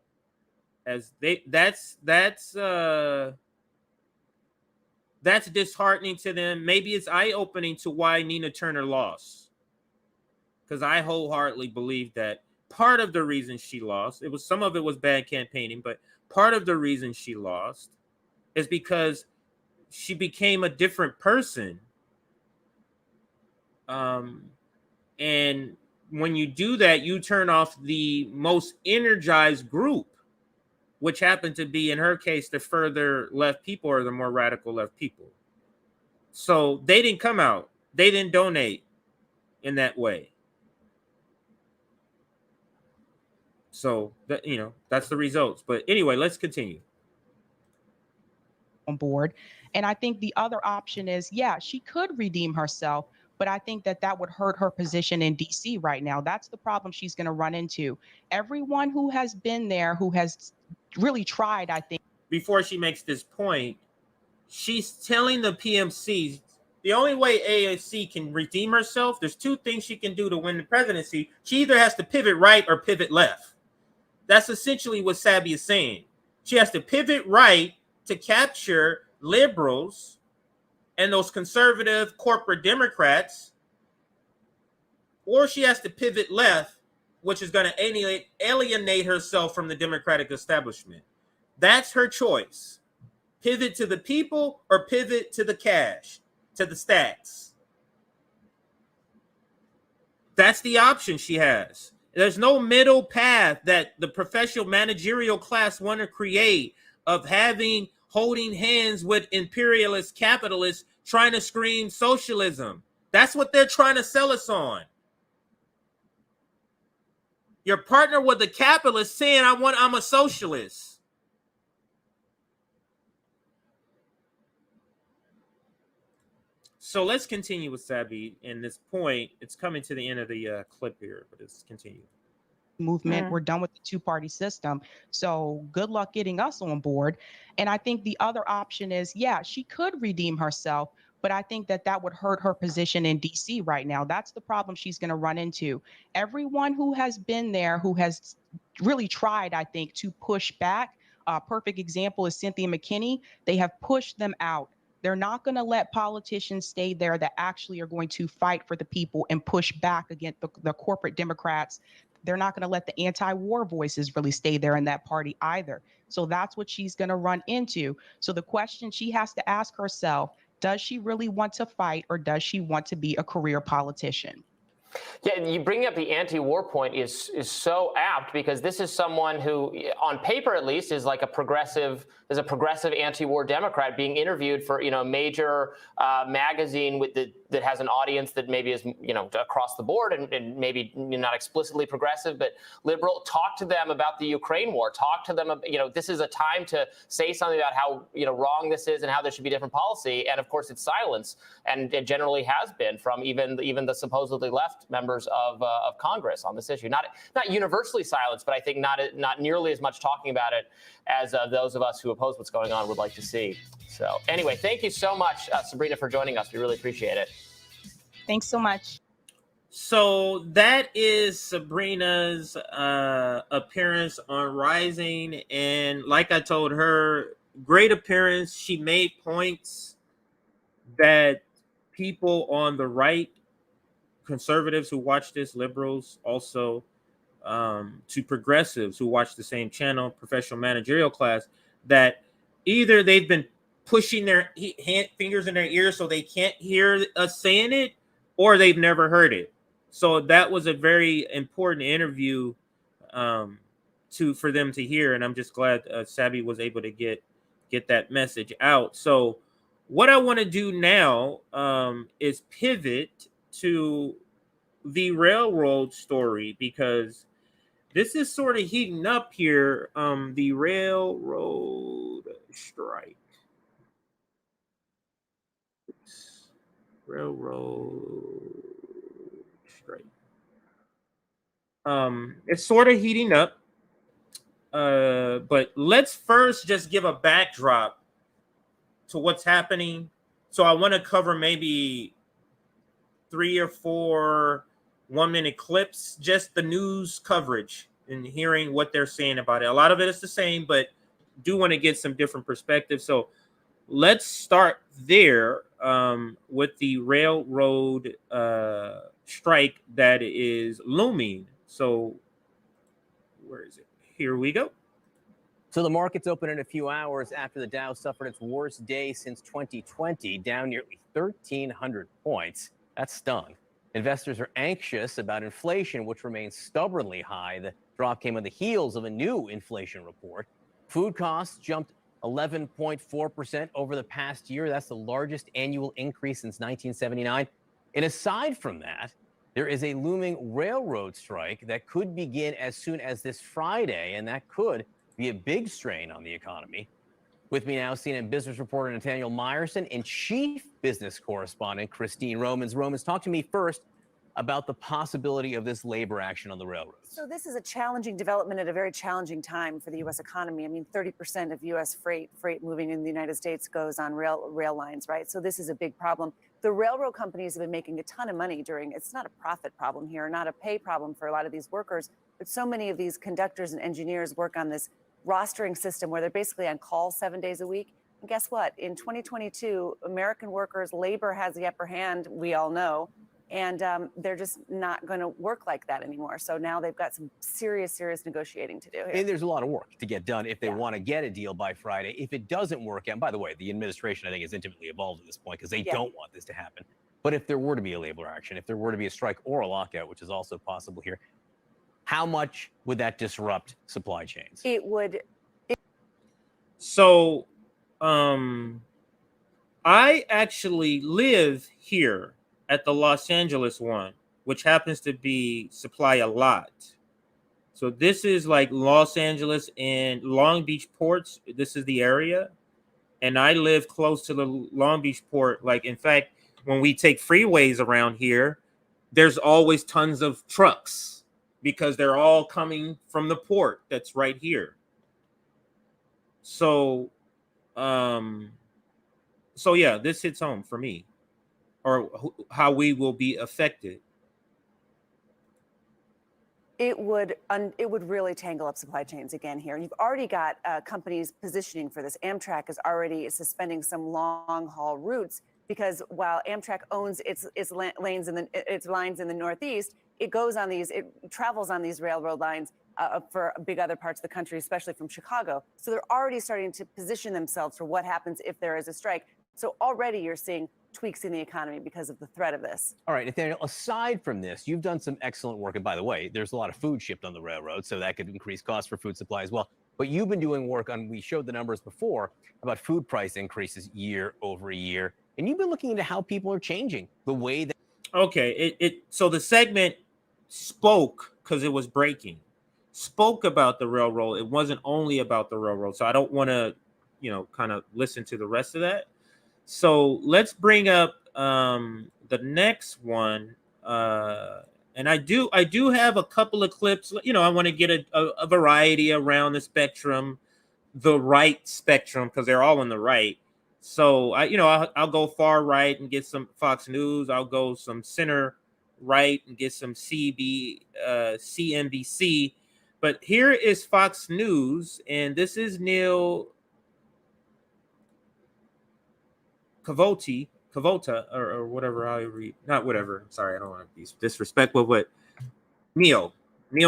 as that's disheartening to them. Maybe it's eye-opening to why Nina Turner lost, because I wholeheartedly believe that part of the reason she lost, some of it was bad campaigning, but part of the reason she lost is because she became a different person. And when you do that, you turn off the most energized group, which happened to be, in her case, the further left people or the more radical left people. So they didn't come out. They didn't donate in that way. So that, that's the results. But anyway, let's continue. On board. And I think the other option is, yeah, she could redeem herself, but I think that would hurt her position in DC right now. That's the problem she's going to run into. Everyone who has been there, who has really tried, I think. Before she makes this point, she's telling the PMCs the only way AOC can redeem herself, there's 2 things she can do to win the presidency. She either has to pivot right or pivot left. That's essentially what Sabbys is saying. She has to pivot right to capture liberals and those conservative corporate Democrats, or she has to pivot left, which is going to alienate herself from the Democratic establishment. That's her choice. Pivot to the people or pivot to the cash, to the stacks. That's the option she has. There's no middle path that the professional managerial class want to create of holding hands with imperialist capitalists trying to scream socialism. That's what they're trying to sell us on. Your partner with a capitalist saying, I'm a socialist. So let's continue with Sabby. In this point, it's coming to the end of the clip here, but let's continue. Movement. We're done with the two-party system. So good luck getting us on board. And I think the other option is, yeah, she could redeem herself, but I think that would hurt her position in DC right now. That's the problem she's going to run into. Everyone who has been there, who has really tried, I think, to push back, A perfect example is Cynthia McKinney. They have pushed them out. They're not going to let politicians stay there that actually are going to fight for the people and push back against the corporate Democrats. They're not going to let the anti-war voices really stay there in that party either. So that's what she's going to run into. So the question she has to ask herself, does she really want to fight, or does she want to be a career politician? Yeah, you bring up the anti-war point is so apt, because this is someone who, on paper at least, is like a progressive anti-war Democrat being interviewed for a major magazine that has an audience that maybe is across the board and maybe not explicitly progressive but liberal. Talk to them about the Ukraine war. Talk to them. This is a time to say something about how wrong this is and how there should be different policy. And of course, it's silence, and it generally has been from even the supposedly left members of Congress on this issue. Not universally silenced, but I think not nearly as much talking about it as those of us who oppose what's going on would like to see. So anyway, thank you so much, Sabrina, for joining us. We really appreciate it. Thanks so much. So that is Sabrina's appearance on Rising, and like I told her, great appearance. She made points that people on the right, conservatives who watch this, liberals also, to progressives who watch the same channel, professional managerial class, that either they've been pushing their fingers in their ears so they can't hear us saying it, or they've never heard it. So that was a very important interview for them to hear, and I'm just glad Sabby was able to get that message out. So what I want to do now is pivot to the railroad story, because this is sort of heating up here. The railroad strike. It's sort of heating up. But let's first just give a backdrop to what's happening. So I want to cover maybe 3 or 4 1-minute clips, just the news coverage and hearing what they're saying about it. A lot of it is the same, but do want to get some different perspectives. So let's start there with the railroad strike that is looming. So where is it? Here we go. So the markets open in a few hours after the Dow suffered its worst day since 2020, down nearly 1,300 points. That stung. Investors are anxious about inflation, which remains stubbornly high. The drop came on the heels of a new inflation report. Food costs jumped 11.4% over the past year. That's the largest annual increase since 1979. And aside from that, there is a looming railroad strike that could begin as soon as this Friday, and that could be a big strain on the economy. With me now, CNN business reporter Nathaniel Meyerson and chief business correspondent Christine Romans. Romans, talk to me first about the possibility of this labor action on the railroads. So this is a challenging development at a very challenging time for the U.S. economy. I mean, 30% of U.S. freight moving in the United States goes on rail lines, right? So this is a big problem. The railroad companies have been making a ton of money it's not a profit problem here, not a pay problem for a lot of these workers, but so many of these conductors and engineers work on this rostering system where they're basically on call 7 days a week. And guess what? In 2022, American workers, labor has the upper hand, we all know, and they're just not going to work like that anymore. So now they've got some serious negotiating to do here. And there's a lot of work to get done if they want to get a deal by Friday. If it doesn't work out, by the way, the administration, I think, is intimately involved at this point because they don't want this to happen. But if there were to be a labor action, if there were to be a strike or a lockout, which is also possible here, how much would that disrupt supply chains? It would. So I actually live here at the Los Angeles one, which happens to be supply a lot. So this is like Los Angeles and Long Beach ports. This is the area. And I live close to the Long Beach port. Like, in fact, when we take freeways around here, there's always tons of trucks because they're all coming from the port that's right here. So, yeah, this hits home for me, or how we will be affected. it would really tangle up supply chains again here. You've already got companies positioning for this. Amtrak is already suspending some long haul routes because while Amtrak owns its lines in the Northeast, it travels on these railroad lines for big other parts of the country, especially from Chicago. So they're already starting to position themselves for what happens if there is a strike. So already you're seeing tweaks in the economy because of the threat of this. All right, Nathaniel, aside from this, you've done some excellent work. And by the way, there's a lot of food shipped on the railroad, so that could increase costs for food supply as well. But you've been doing work on, we showed the numbers before, about food price increases year over year. And you've been looking into how people are changing the way that. Okay, so the segment spoke, because it was breaking, spoke about the railroad. It wasn't only about the railroad. So I don't want to, kind of listen to the rest of that. So let's bring up the next one. And I do have a couple of clips. I want to get a variety around the spectrum, the right spectrum, because they're all on the right. So I'll go far right and get some Fox News. I'll go some center right and get some CNBC. But here is Fox News, and this is Neil Kavota, or whatever I read. Not whatever. Sorry, I don't want to be disrespectful, but Neil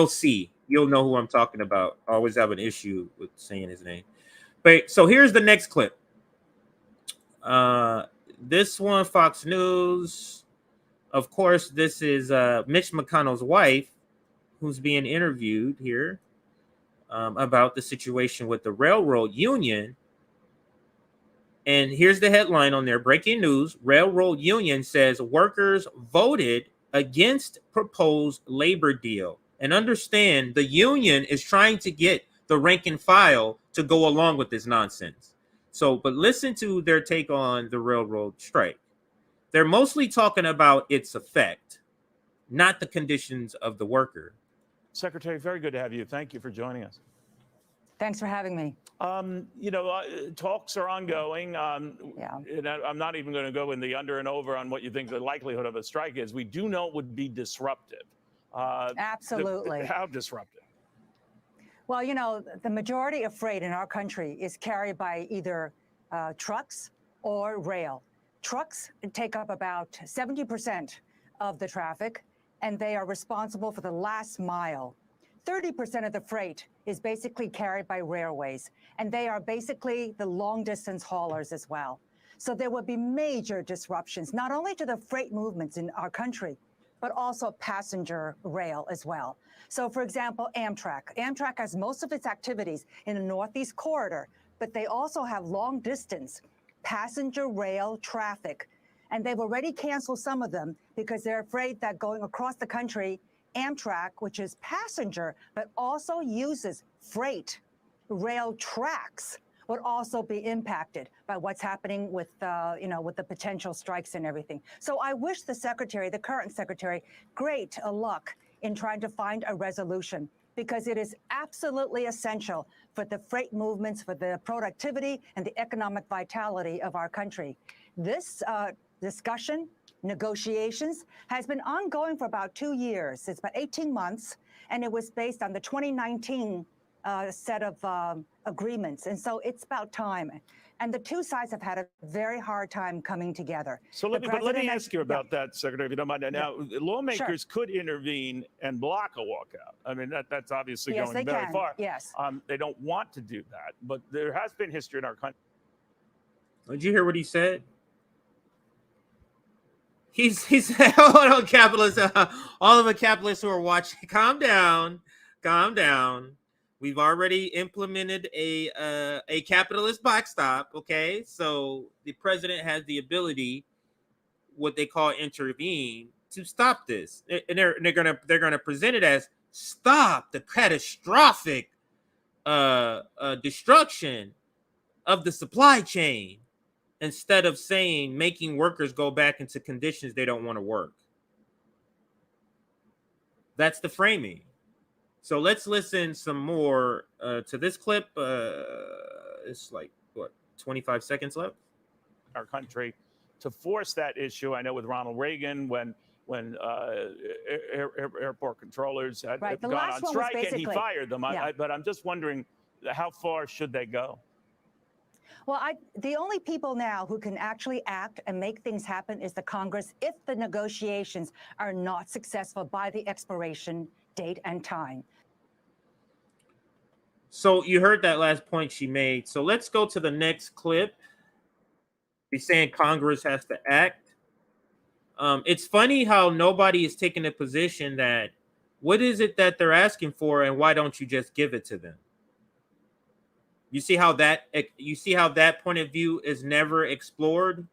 C. You'll know who I'm talking about. I always have an issue with saying his name. But so here's the next clip. This one, Fox News. Of course, this is Mitch McConnell's wife, who's being interviewed here about the situation with the railroad union. And here's the headline on there. Breaking news. Railroad union says workers voted against proposed labor deal. And understand, the union is trying to get the rank and file to go along with this nonsense. So, but listen to their take on the railroad strike. They're mostly talking about its effect, not the conditions of the worker. Secretary, very good to have you. Thank you for joining us. Thanks for having me. Talks are ongoing. Yeah. And I'm not even going to go in the under and over on what you think the likelihood of a strike is. We do know it would be disruptive. Absolutely. How disruptive? Well, the majority of freight in our country is carried by either trucks or rail. Trucks take up about 70% of the traffic, and they are responsible for the last mile. 30% of the freight is basically carried by railways, and they are basically the long-distance haulers as well. So there will be major disruptions, not only to the freight movements in our country, but also passenger rail as well. So, for example, Amtrak. Amtrak has most of its activities in the Northeast corridor, but they also have long-distance passenger rail traffic. And they've already canceled some of them because they're afraid that going across the country, Amtrak, which is passenger, but also uses freight rail tracks, would also be impacted by what's happening with, with the potential strikes and everything. So I wish the current secretary, great luck in trying to find a resolution, because it is absolutely essential for the freight movements, for the productivity and the economic vitality of our country. This discussion, negotiations, has been ongoing for about 2 years. It's about 18 months, and it was based on the 2019 set of agreements. And so it's about time. And the two sides have had a very hard time coming together. So let me ask you about that, Secretary, if you don't mind. Now, lawmakers could intervene and block a walkout. I mean, that's obviously going very far. Yes. They don't want to do that, but there has been history in our country. Did you hear what he said? He said, hold on, capitalists, all of the capitalists who are watching, calm down. We've already implemented a capitalist backstop, okay? So the president has the ability, what they call intervene, to stop this. And they're gonna present it as stop the catastrophic destruction of the supply chain, instead of saying making workers go back into conditions they don't want to work. That's the framing. So let's listen some more to this clip. It's like, 25 seconds left? Our country to force that issue. I know with Ronald Reagan, when when airport controllers had Right. The gone last on one was strike and he basically- fired them. Yeah. But I'm just wondering, how far should they go? Well, the only people now who can actually act and make things happen is the Congress if the negotiations are not successful by the expiration date and time. So you heard that last point she made. So let's go to the next clip. He's saying Congress has to act. It's funny how nobody is taking a position that what is it that they're asking for and why don't you just give it to them? You see how that point of view is never explored,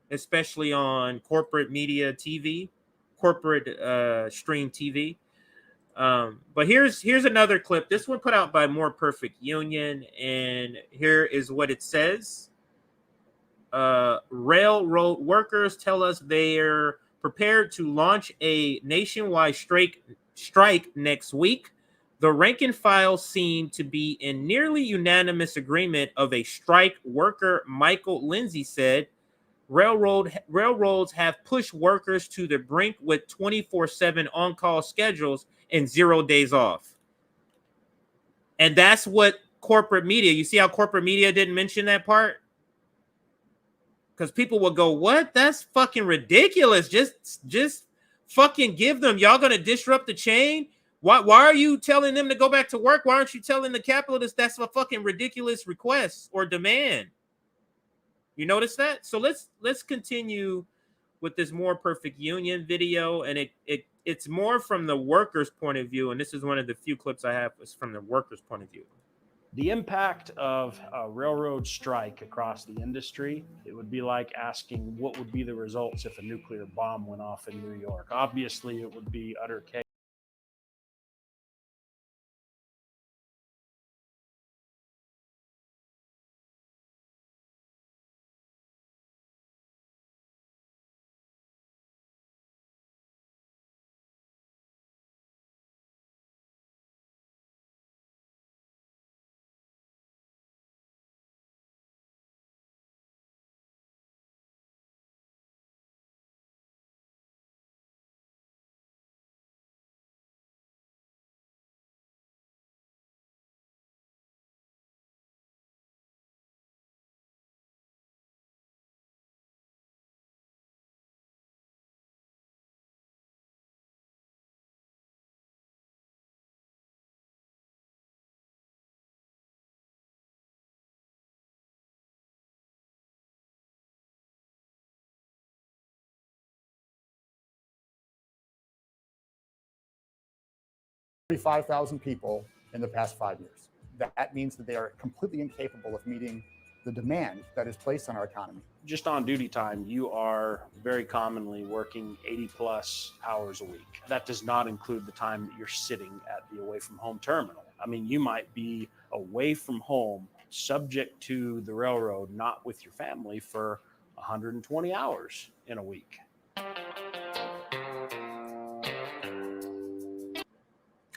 especially on corporate media TV, corporate stream TV. But here's another clip. This one put out by More Perfect Union, and here is what it says. Railroad workers tell us they're prepared to launch a nationwide strike next week. The rank and file seem to be in nearly unanimous agreement of a strike. Worker Michael Lindsay said railroads have pushed workers to the brink with 24/7 on-call schedules and 0 days off. And that's what corporate media, you see how corporate media didn't mention that part? Because people will go, what? That's fucking ridiculous. Just fucking give them. Y'all gonna disrupt the chain? Why are you telling them to go back to work? Why aren't you telling the capitalists that's a fucking ridiculous request or demand? You notice that? So let's continue with this More Perfect Union video, and it's more from the workers' point of view, and this is one of the few clips I have is from the workers' point of view. The impact of a railroad strike across the industry, it would be like asking what would be the results if a nuclear bomb went off in New York. Obviously, it would be utter chaos. $35,000 people in the past 5 years. That means that they are completely incapable of meeting the demand that is placed on our economy. Just on duty time, you are very commonly working 80 plus hours a week. That does not include the time that you're sitting at the away from home terminal. I mean, you might be away from home, subject to the railroad, not with your family, for 120 hours in a week.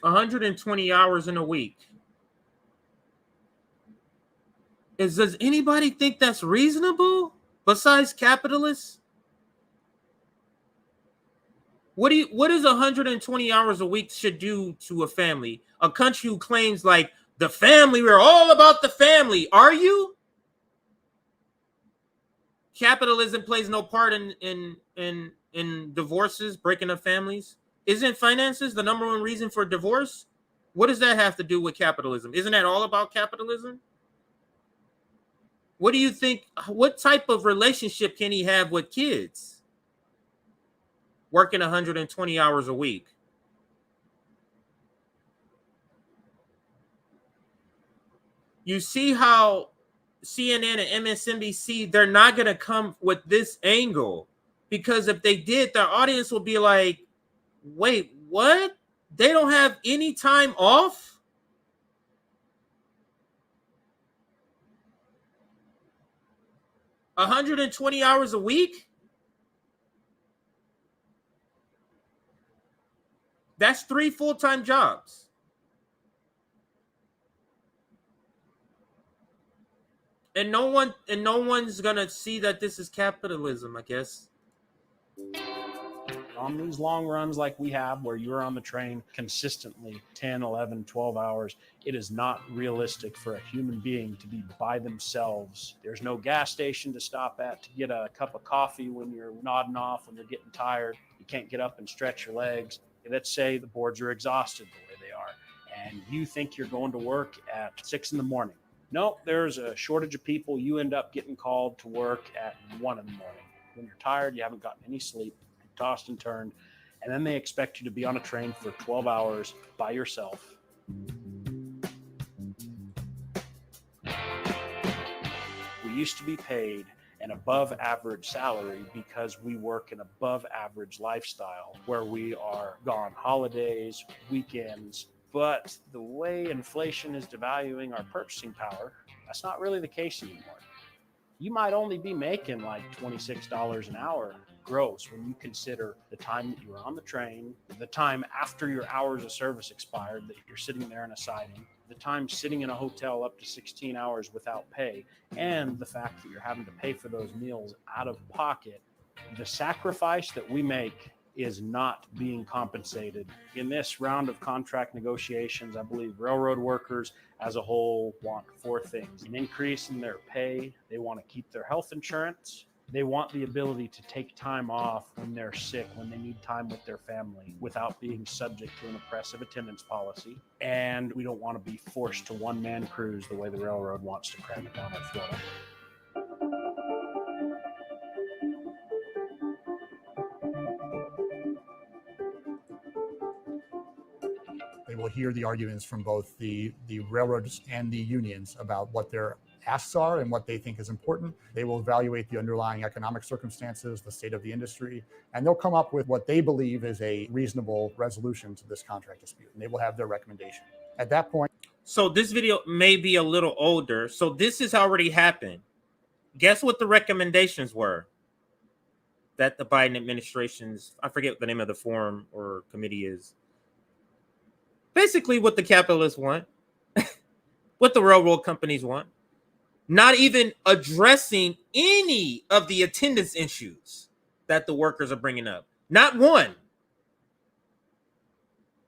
120 hours in a week. Does anybody think that's reasonable besides capitalists? What does 120 hours a week should do to a family? A country who claims like the family, we're all about the family. Are you? Capitalism plays no part in divorces, breaking up families. Isn't finances the number one reason for divorce? What does that have to do with capitalism? Isn't that all about capitalism? What do you think? What type of relationship can he have with kids? Working 120 hours a week. You see how CNN and MSNBC, they're not going to come with this angle, because if they did, their audience will be like, wait, what? They don't have any time off? $120 hours a week? That's 3 full-time jobs. And no one's gonna see that this is capitalism, I guess. On these long runs like we have, where you're on the train consistently 10, 11, 12 hours, it is not realistic for a human being to be by themselves. There's no gas station to stop at to get a cup of coffee when you're nodding off, when you're getting tired. You can't get up and stretch your legs. Let's say the boards are exhausted the way they are, and you think you're going to work at 6 in the morning. No, there's a shortage of people. You end up getting called to work at 1 in the morning. When you're tired, you haven't gotten any sleep, tossed and turned, and then they expect you to be on a train for 12 hours by yourself. We used to be paid an above average salary because we work an above average lifestyle where we are gone holidays, weekends. But the way inflation is devaluing our purchasing power, that's not really the case anymore. You might only be making like $26 an hour gross when you consider the time that you were on the train, the time after your hours of service expired that you're sitting there in a siding, the time sitting in a hotel up to 16 hours without pay, and the fact that you're having to pay for those meals out of pocket. The sacrifice that we make is not being compensated. In this round of contract negotiations, I believe railroad workers as a whole want 4 things: an increase in their pay, they want to keep their health insurance, they want the ability to take time off when they're sick, when they need time with their family without being subject to an oppressive attendance policy, and we don't want to be forced to one-man crews the way the railroad wants to cram it down our throat. They will hear the arguments from both the railroads and the unions about what their asks are and what they think is important. They will evaluate the underlying economic circumstances, the state of the industry, and they'll come up with what they believe is a reasonable resolution to this contract dispute, and they will have their recommendation. At that point. So this video may be a little older. So this has already happened. Guess what the recommendations were that the Biden administration's, I forget what the name of the forum or committee is. Basically what the capitalists want, what the railroad companies want, not even addressing any of the attendance issues that the workers are bringing up. Not one.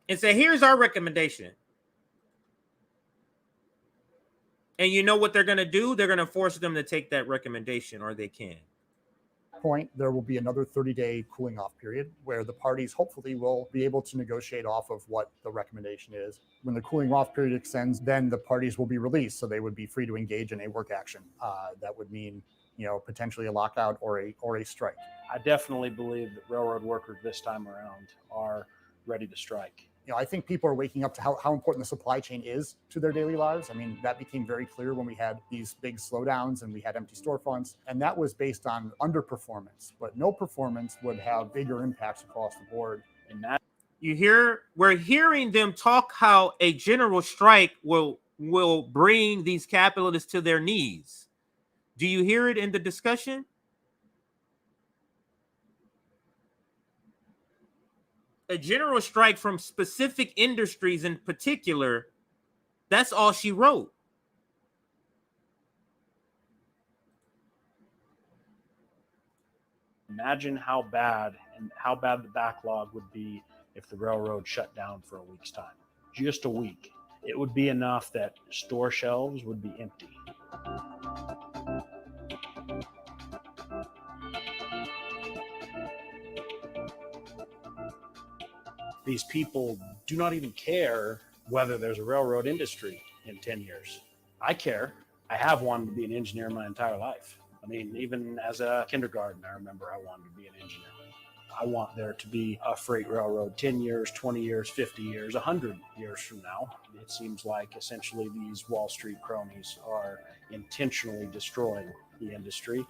And say, here's our recommendation. And you know what they're going to do? They're going to force them to take that recommendation, or they can. Point, there will be another 30-day cooling off period where the parties hopefully will be able to negotiate off of what the recommendation is. When the cooling off period extends, then the parties will be released, so they would be free to engage in a work action. That would mean, potentially a lockout or a strike. I definitely believe that railroad workers this time around are ready to strike. I think people are waking up to how important the supply chain is to their daily lives. I mean, that became very clear when we had these big slowdowns and we had empty storefronts, and that was based on underperformance. But no performance would have bigger impacts across the board. And that we're hearing them talk how a general strike will bring these capitalists to their knees. Do you hear it in the discussion? A general strike from specific industries in particular, that's all she wrote. Imagine how bad the backlog would be if the railroad shut down for a week's time. Just a week. It would be enough that store shelves would be empty. These people do not even care whether there's a railroad industry in 10 years. I care. I have wanted to be an engineer my entire life. I mean, even as a kindergarten, I remember I wanted to be an engineer. I want there to be a freight railroad 10 years, 20 years, 50 years, 100 years from now. It seems like essentially these Wall Street cronies are intentionally destroying the industry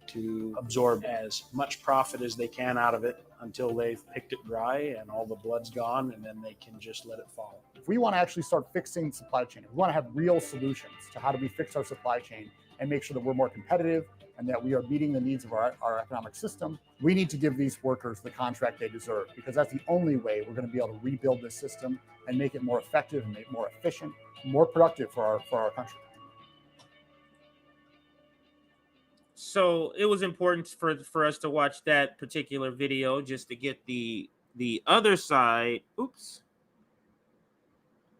to absorb as much profit as they can out of it until they've picked it dry and all the blood's gone, and then they can just let it fall. If we want to actually start fixing supply chain, if we want to have real solutions to how do we fix our supply chain and make sure that we're more competitive and that we are meeting the needs of our economic system, we need to give these workers the contract they deserve, because that's the only way we're going to be able to rebuild this system and make it more effective and make it more efficient, more productive for our country. So it was important for us to watch that particular video just to get the other side. Oops.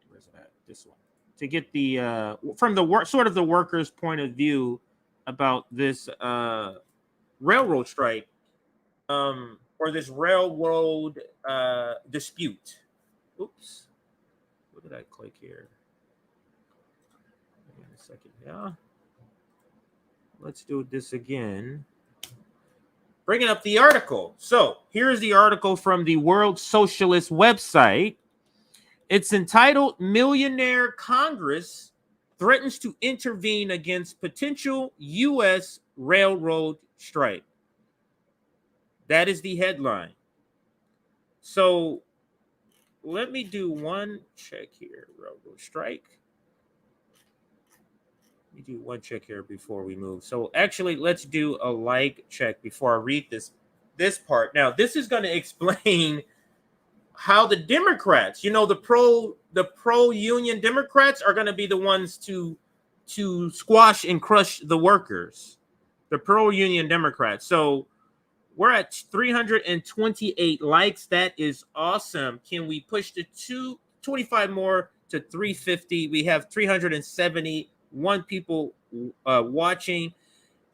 Where's it at? This one. To get the from the sort of the workers' point of view about this railroad strike, or this railroad dispute. Oops. What did I click here? Hang on a second. Yeah. Let's do this again. Bringing up the article. So here's the article from the World Socialist website. It's entitled "Millionaire Congress Threatens to Intervene Against Potential U.S. Railroad Strike." That is the headline. So let me do one check here. Railroad strike. Let me do one check here before we move. So actually, let's do a like check before I read this part. Now, this is going to explain how the Democrats, the pro-union Democrats are going to be the ones to squash and crush the workers, the pro-union Democrats. So we're at 328 likes. That is awesome. Can we push to 25 more to 350? We have 371 people watching.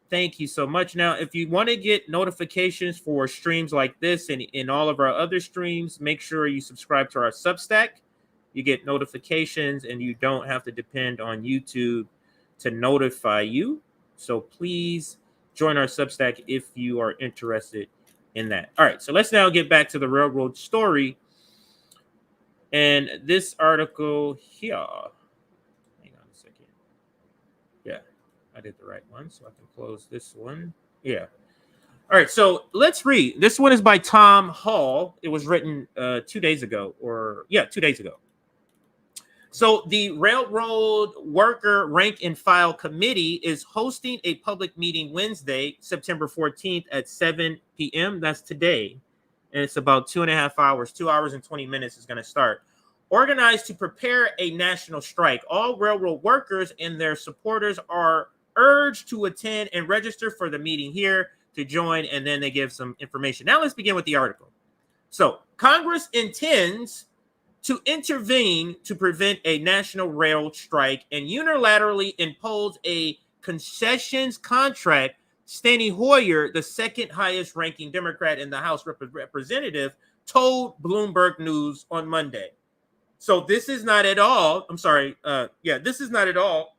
Thank you so much. Now, if you want to get notifications for streams like this and in all of our other streams, make sure you subscribe to our Substack. You get notifications and you don't have to depend on YouTube to notify you. So please join our Substack if you are interested in that. All right, so let's now get back to the railroad story. And this article here, hang on a second. Yeah, I did the right one, so I can close this one. Yeah. All right, so let's read. This one is by Tom Hall. It was written 2 days ago, 2 days ago. So the Railroad Worker Rank and File Committee is hosting a public meeting Wednesday, September 14th at 7 p.m. That's today. And it's about 2.5 hours, 2 hours and 20 minutes is going to start. Organized to prepare a national strike. All railroad workers and their supporters are urged to attend and register for the meeting here to join, and then they give some information. Now let's begin with the article. So Congress intends to intervene to prevent a national rail strike and unilaterally impose a concessions contract. Steny Hoyer, the second highest ranking Democrat in the House Representative, told Bloomberg News on Monday. So this is not at all, this is not at all.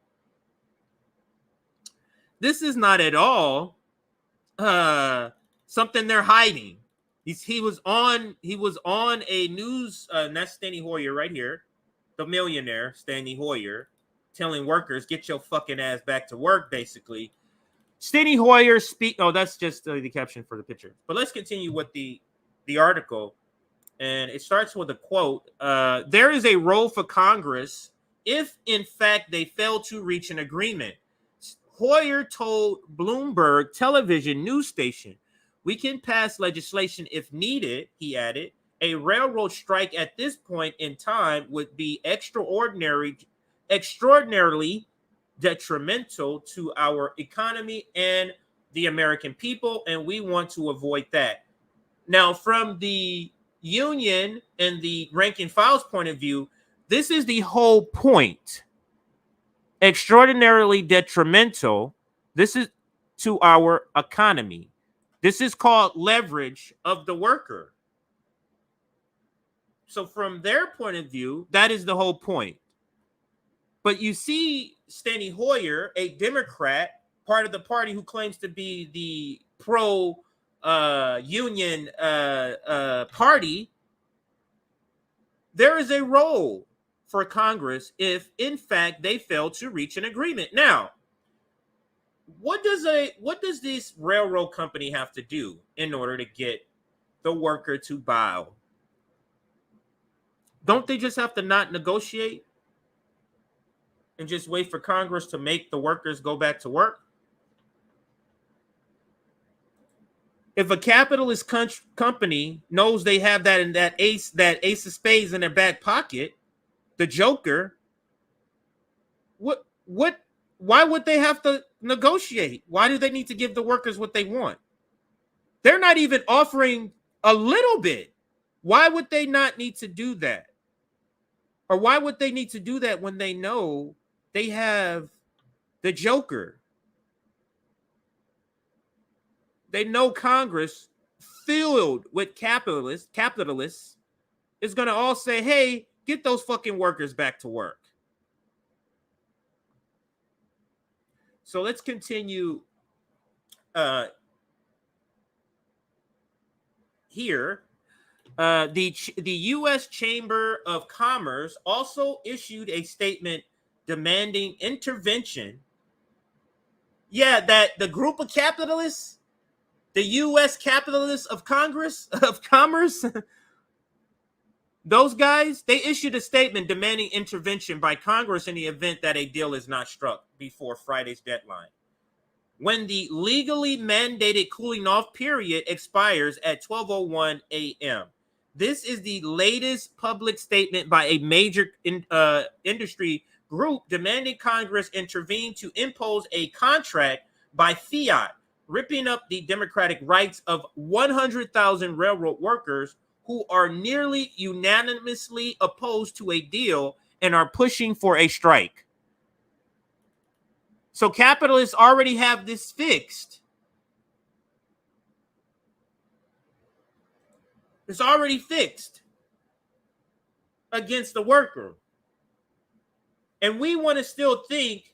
This is not at all something they're hiding. He was on a news, that's Steny Hoyer right here, the millionaire Steny Hoyer, telling workers, get your fucking ass back to work, basically. Steny Hoyer that's just the caption for the picture. But let's continue with the article. And it starts with a quote. There is a role for Congress if, in fact, they fail to reach an agreement. Hoyer told Bloomberg television news station, "We can pass legislation if needed," he added. "A railroad strike at this point in time would be extraordinarily detrimental to our economy and the American people, and we want to avoid that." Now, from the union and the rank and file's point of view, this is the whole point. Extraordinarily detrimental. This is to our economy. This is called leverage of the worker. So from their point of view, that is the whole point. But you see Steny Hoyer, a Democrat, part of the party who claims to be the pro-union party, there is a role for Congress if, in fact, they fail to reach an agreement. Now, what does this railroad company have to do in order to get the worker to bow? Don't they just have to not negotiate and just wait for Congress to make the workers go back to work? If a capitalist company knows they have that in that ace of spades in their back pocket, the Joker, why would they have to negotiate. Why do they need to give the workers what they want? They're not even offering a little bit. Why would they not need to do that? Or why would they need to do that when they know they have the Joker? They know Congress, filled with capitalists, is going to all say, hey, get those fucking workers back to work. So let's continue here. The U.S. Chamber of Commerce also issued a statement demanding intervention. Yeah, that the group of capitalists, the U.S. capitalists of Commerce, those guys, they issued a statement demanding intervention by Congress in the event that a deal is not struck before Friday's deadline, when the legally mandated cooling off period expires at 12:01 a.m. This is the latest public statement by a major industry group demanding Congress intervene to impose a contract by fiat, ripping up the democratic rights of 100,000 railroad workers who are nearly unanimously opposed to a deal and are pushing for a strike. So capitalists already have this fixed. It's already fixed against the worker. And we want to still think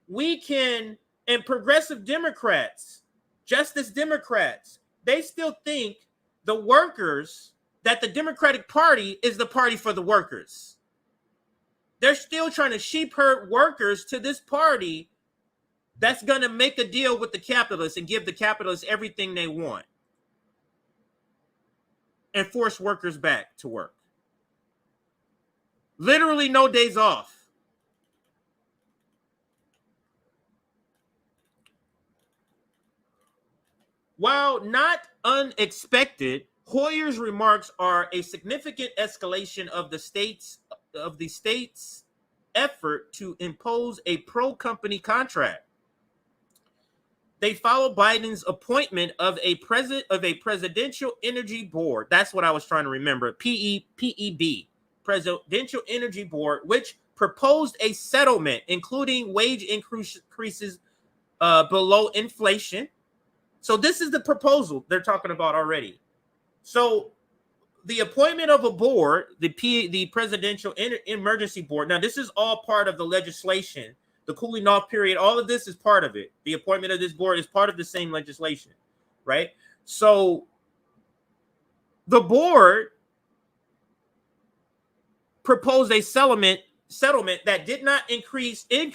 we can, and progressive Democrats, Justice Democrats, they still think the workers, that the Democratic Party is the party for the workers. They're still trying to sheep herd workers to this party that's going to make a deal with the capitalists and give the capitalists everything they want and force workers back to work. Literally no days off. While not unexpected, Hoyer's remarks are a significant escalation of the state's effort to impose a pro-company contract. They follow Biden's appointment of a presidential energy board. That's what I was trying to remember. PEB, Presidential Energy Board, which proposed a settlement, including wage increases below inflation. So this is the proposal they're talking about already. So the appointment of a board, the Presidential Emergency Board. Now, this is all part of the legislation. The cooling off period, all of this is part of it. The appointment of this board is part of the same legislation, right? So the board proposed a settlement that did not increase. It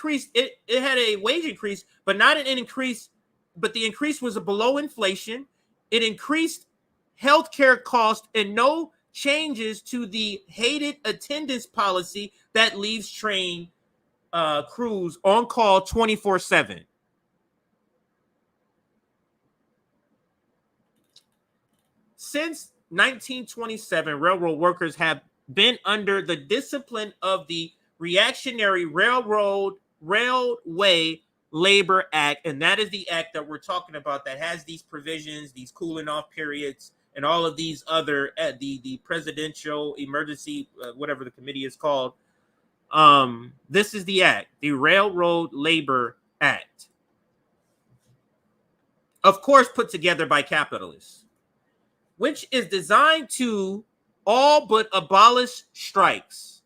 had a wage increase, but not an increase. But the increase was below inflation. It increased healthcare costs and no changes to the hated attendance policy that leaves train crews on call 24/7. Since 1927, railroad workers have been under the discipline of the Reactionary Railway Labor Act, and that is the act that we're talking about that has these provisions, these cooling off periods, and all of these other the presidential emergency, whatever the committee is called. This is the act, the Railroad Labor Act, of course, put together by capitalists, which is designed to all but abolish strikes.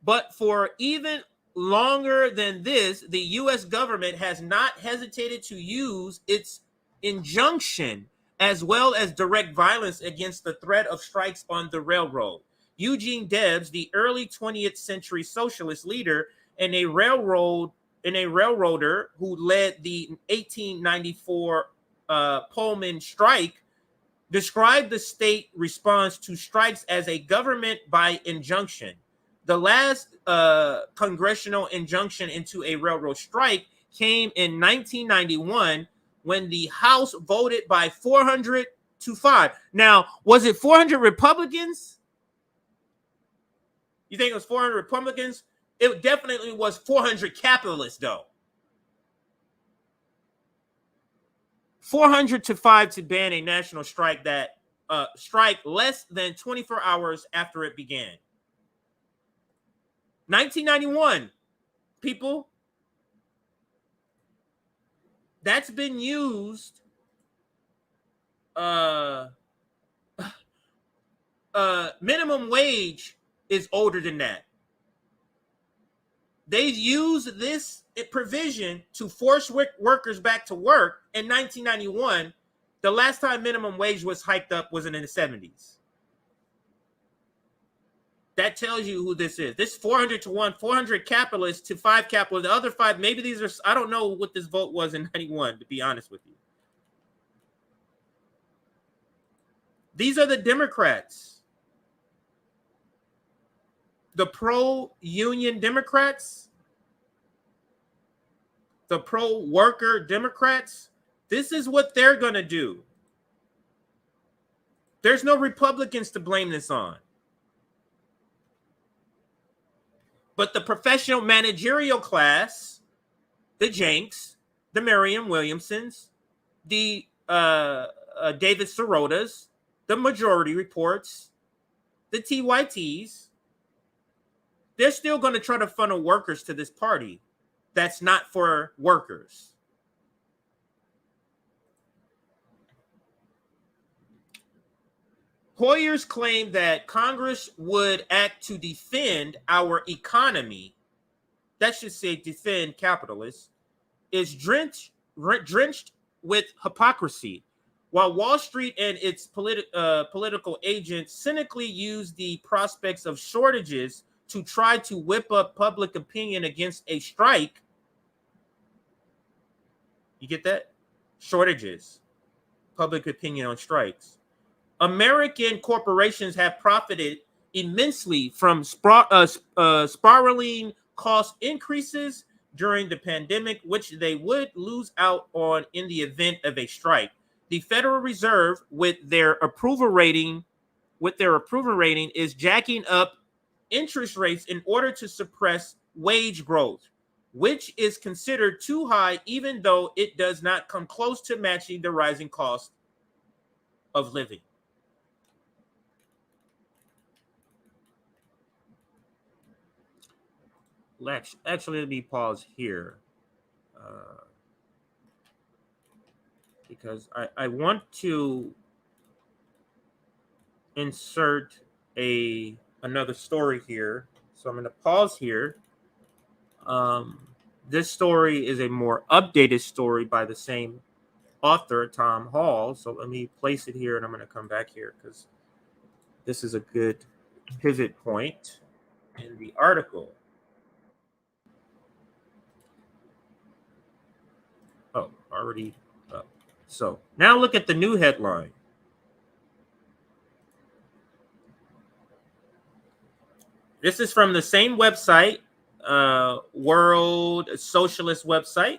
But for even longer than this, the U.S. government has not hesitated to use its injunction as well as direct violence against the threat of strikes on the railroad. Eugene Debs, the early 20th century socialist leader and a railroader who led the 1894 Pullman strike, described the state response to strikes as a government by injunction. The last congressional injunction into a railroad strike came in 1991 when the House voted by 400-5. Now, was it 400 Republicans? You think it was 400 Republicans It definitely was 400 capitalists, though. 400 to 5 to ban a national strike that strike less than 24 hours after it began. 1991, people. That's been used. Minimum wage is older than that. They used this provision to force workers back to work in 1991. The last time minimum wage was hiked up was in the 70s. That tells you who this is. This 400 to 1, 400 capitalists to 5 capitalists. The other 5, maybe these are, I don't know what this vote was in 91, to be honest with you. These are the Democrats. The pro-union Democrats, the pro-worker Democrats, this is what they're going to do. There's no Republicans to blame this on. But the professional managerial class, the Jenks, the Merriam Williamsons, the David Sirotas, the Majority Reports, the TYTs, they're still going to try to funnel workers to this party that's not for workers. Hoyers claim that Congress would act to defend our economy, that should say defend capitalists, is drenched with hypocrisy, while Wall Street and its political agents cynically use the prospects of shortages to try to whip up public opinion against a strike. You get that? Shortages, public opinion on strikes. American corporations have profited immensely from spiraling cost increases during the pandemic, which they would lose out on in the event of a strike. The Federal Reserve, with their approval rating, is jacking up interest rates in order to suppress wage growth, which is considered too high, even though it does not come close to matching the rising cost of living. Actually, let me pause here because I want to insert another story here. So I'm going to pause here. This story is a more updated story by the same author, Tom Hall. So let me place it here, and I'm going to come back here because this is a good pivot point in the article. Oh, already up. So now look at the new headline. This is from the same website, World Socialist website.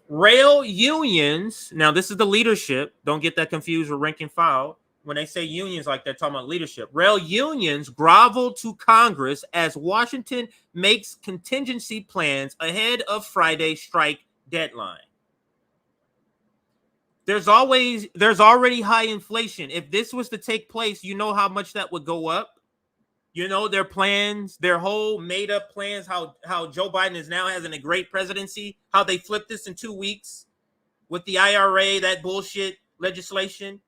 Rail unions, now this is the leadership. Don't get that confused with rank and file. When they say unions, like they're talking about leadership. Rail unions grovel to Congress as Washington makes contingency plans ahead of Friday strike deadline. There's already high inflation. If this was to take place, you know how much that would go up. You know, their plans, their whole made up plans, how Joe Biden is now having a great presidency, how they flipped this in 2 weeks with the IRA, that bullshit legislation.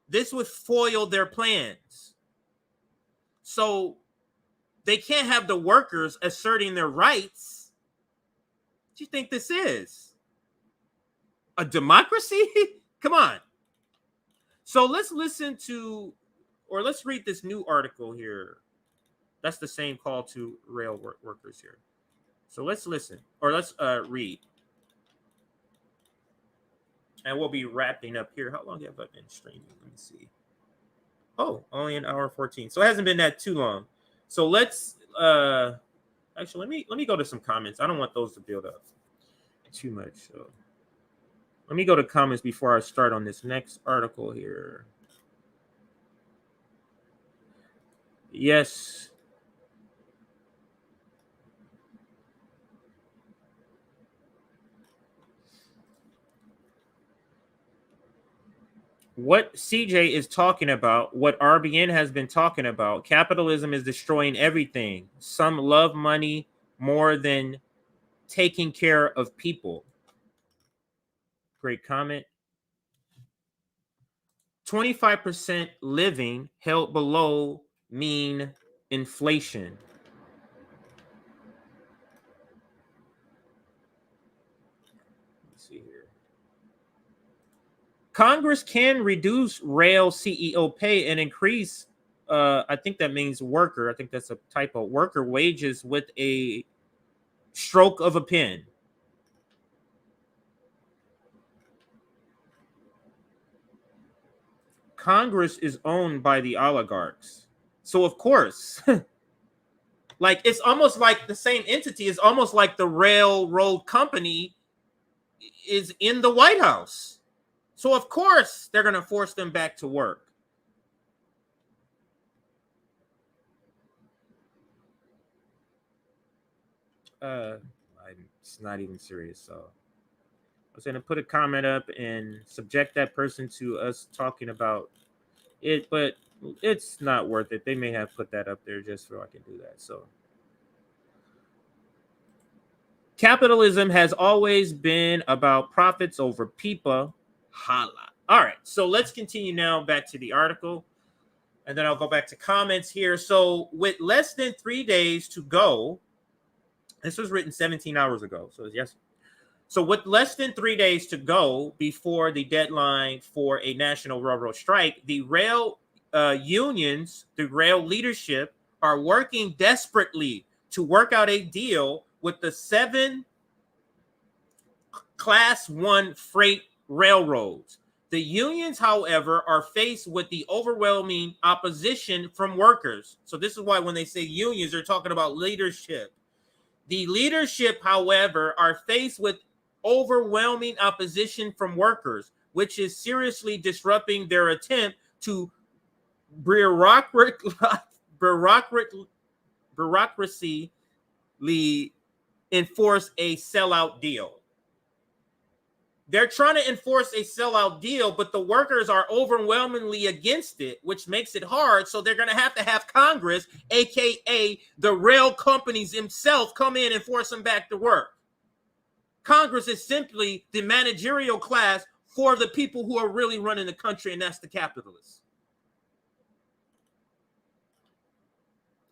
This would foil their plans. So they can't have the workers asserting their rights. What do you think this is? A democracy? Come on. So let's listen to, or let's read this new article here. That's the same call to rail workers here. So let's listen, or let's read. And we'll be wrapping up here. How long have I been streaming? Let me see. Oh, only an hour 14. So it hasn't been that too long. So let's actually let me go to some comments. I don't want those to build up too much. So let me go to comments before I start on this next article here. Yes. what CJ is talking about, what RBN has been talking about, capitalism is destroying everything. Some love money more than taking care of people. Great comment. 25% living held below mean inflation. Let's see here. Congress can reduce rail CEO pay and increase, I think that means worker, I think that's a typo, worker wages with a stroke of a pen. Congress is owned by the oligarchs. So of course, like it's almost like the same entity. It's almost like the railroad company is in the White House. So of course they're going to force them back to work. It's not even serious. So I was going to put a comment up and subject that person to us talking about it, but it's not worth it. They may have put that up there just so I can do that. So capitalism has always been about profits over people. Holla. All right. So let's continue now back to the article, and then I'll go back to comments here. So with less than 3 days to go, this was written 17 hours ago. So yes. So with less than 3 days to go before the deadline for a national railroad strike, the rail unions, the rail leadership are working desperately to work out a deal with the 7 Class 1 freight railroads. The unions, however, are faced with the overwhelming opposition from workers. So this is why when they say unions, they're talking about leadership. The leadership, however, are faced with overwhelming opposition from workers, which is seriously disrupting their attempt to bureaucracy enforce a sellout deal. They're trying to enforce a sellout deal, but the workers are overwhelmingly against it, which makes it hard. So they're going to have Congress, aka the rail companies themselves, come in and force them back to work. Congress is simply the managerial class for the people who are really running the country, and that's the capitalists.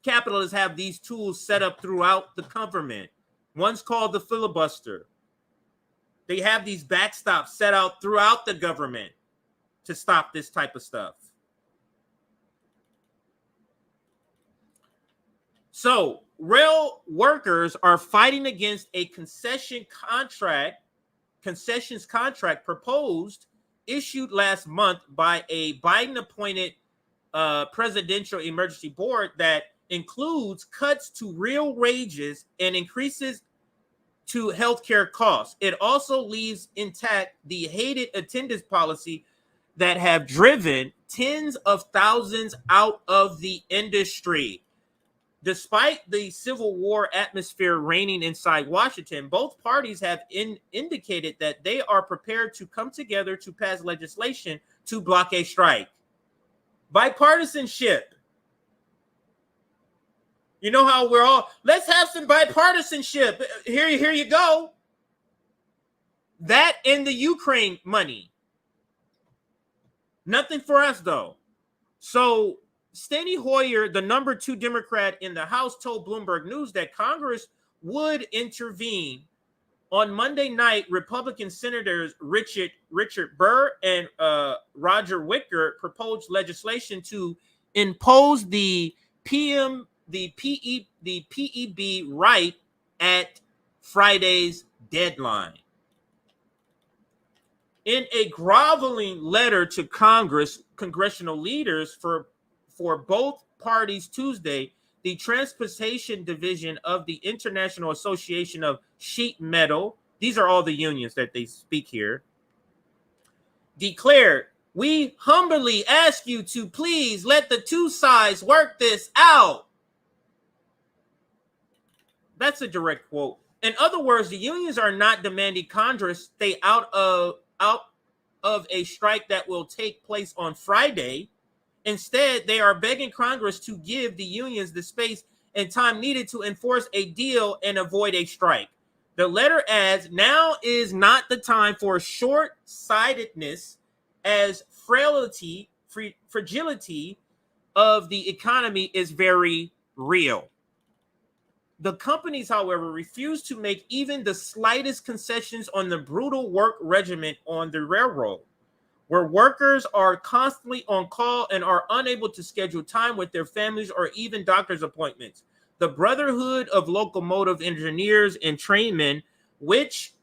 Capitalists have these tools set up throughout the government. One's called the filibuster. They have these backstops set out throughout the government to stop this type of stuff. So rail workers are fighting against a concessions contract proposed, issued last month by a Biden-appointed presidential emergency board that includes cuts to real wages and increases to healthcare costs. It also leaves intact the hated attendance policy that have driven tens of thousands out of the industry. Despite the Civil War atmosphere reigning inside Washington, both parties have indicated that they are prepared to come together to pass legislation to block a strike. Bipartisanship. You know how we're all, let's have some bipartisanship. Here you go. That and the Ukraine money. Nothing for us, though. So Steny Hoyer, the number 2 Democrat in the House, told Bloomberg News that Congress would intervene. On Monday night, Republican Senators Richard Burr and Roger Wicker proposed legislation to impose the PEB right at Friday's deadline. In a groveling letter to congressional leaders for both parties Tuesday, the Transportation Division of the International Association of Sheet Metal, these are all the unions that they speak here, declared, "We humbly ask you to please let the two sides work this out." That's a direct quote. In other words, the unions are not demanding Congress stay out of a strike that will take place on Friday. Instead, they are begging Congress to give the unions the space and time needed to enforce a deal and avoid a strike. The letter adds, now is not the time for short-sightedness, as fragility of the economy is very real. The companies, however, refuse to make even the slightest concessions on the brutal work regimen on the railroad, where workers are constantly on call and are unable to schedule time with their families or even doctor's appointments. The Brotherhood of Locomotive Engineers and Trainmen, which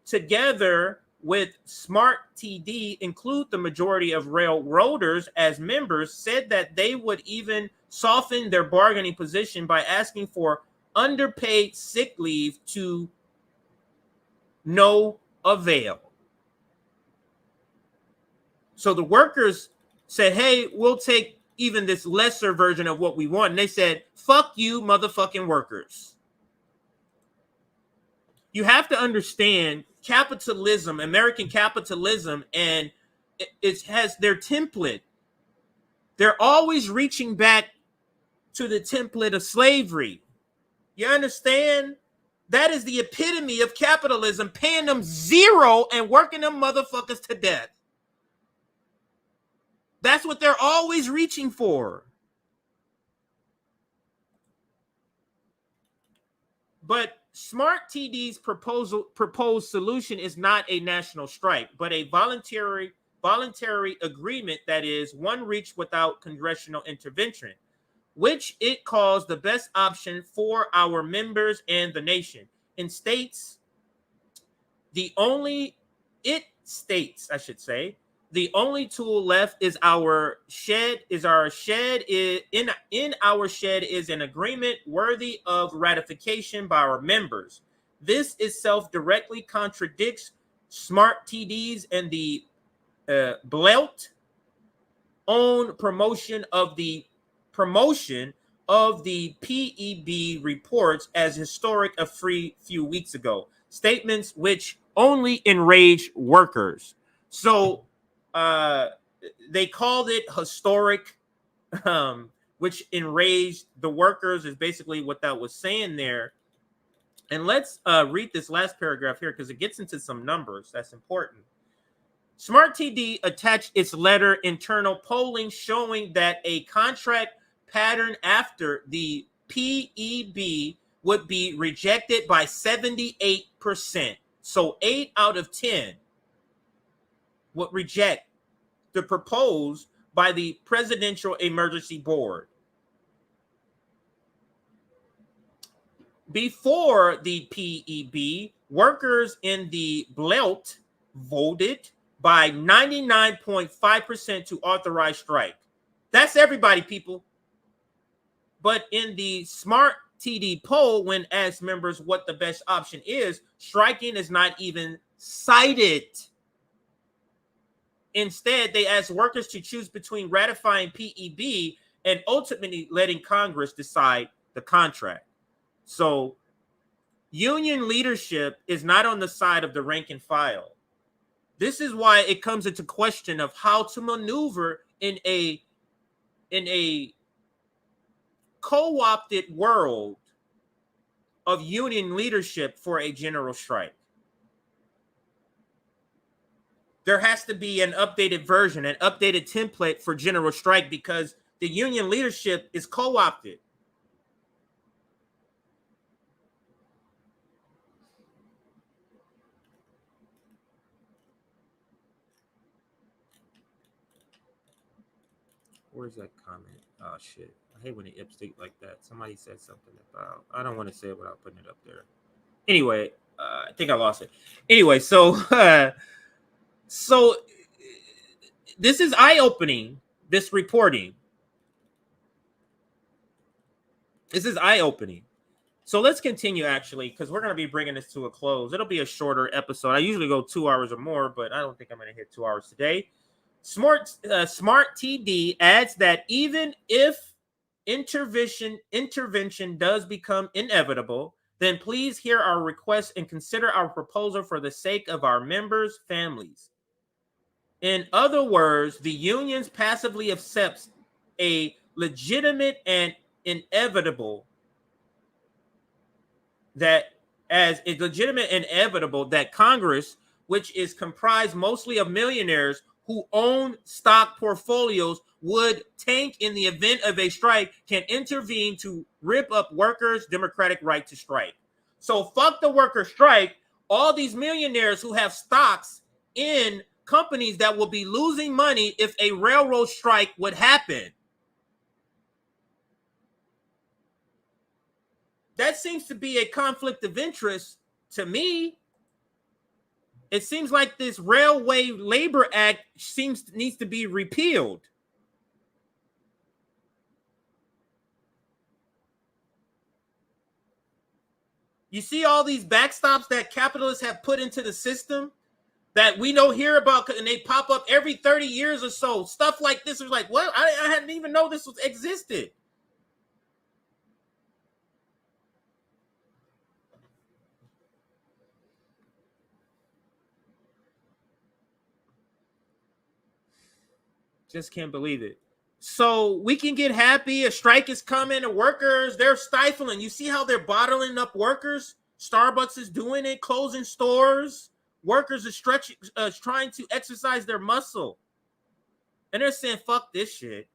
together with Smart TD include the majority of railroaders as members, said that they would even soften their bargaining position by asking for underpaid sick leave to no avail. So the workers said, hey, we'll take even this lesser version of what we want. And they said, fuck you, motherfucking workers. You have to understand capitalism, American capitalism, and it has their template. They're always reaching back to the template of slavery. You understand? That is the epitome of capitalism, paying them zero and working them motherfuckers to death. That's what they're always reaching for. But Smart TD's proposed solution is not a national strike, but a voluntary agreement that is one reached without congressional intervention, which it calls the best option for our members and the nation. The only tool left is our shed. In our shed is an agreement worthy of ratification by our members. This itself directly contradicts Smart TD's and the Belt own promotion of the PEB reports as historic a few weeks ago. Statements which only enrage workers. So they called it historic, which enraged the workers, is basically what that was saying there. And let's read this last paragraph here because it gets into some numbers that's important. Smart TD attached its letter internal polling showing that a contract pattern after the PEB would be rejected by 78%. So 8 out of 10 would reject the proposed by the Presidential Emergency Board. Before the PEB, workers in the Belt voted by 99.5% to authorize strike. That's everybody, people. But in the Smart TD poll, when asked members what the best option is, striking is not even cited. Instead, they asked workers to choose between ratifying PEB and ultimately letting Congress decide the contract. So, union leadership is not on the side of the rank and file. This is why it comes into question of how to maneuver in a co-opted world of union leadership for a general strike. There has to be an updated version, an updated template for general strike because the union leadership is co-opted. Where's that comment? Oh, shit. I hate when it upstate like that. Somebody said something about, I don't want to say it without putting it up there. Anyway, I think I lost it. Anyway, so this is eye-opening, this reporting. This is eye-opening. So let's continue, actually, because we're going to be bringing this to a close. It'll be a shorter episode. I usually go 2 hours or more, but I don't think I'm going to hit 2 hours today. Smart TD adds that even if intervention does become inevitable, then please hear our request and consider our proposal for the sake of our members' families. In other words, the unions passively accepts a legitimate and inevitable that Congress, which is comprised mostly of millionaires who own stock portfolios, would tank in the event of a strike, can intervene to rip up workers' democratic right to strike. So fuck the worker strike. All these millionaires who have stocks in companies that will be losing money if a railroad strike would happen. That seems to be a conflict of interest to me. It seems like this Railway Labor Act needs to be repealed. You see all these backstops that capitalists have put into the system that we don't hear about, and they pop up every 30 years or so. Stuff like this is like, what? I hadn't even know this existed. Just can't believe it. So we can get happy. A strike is coming. The workers, they're stifling. You see how they're bottling up workers? Starbucks is doing it, closing stores. Workers are trying to exercise their muscle. And they're saying, fuck this shit.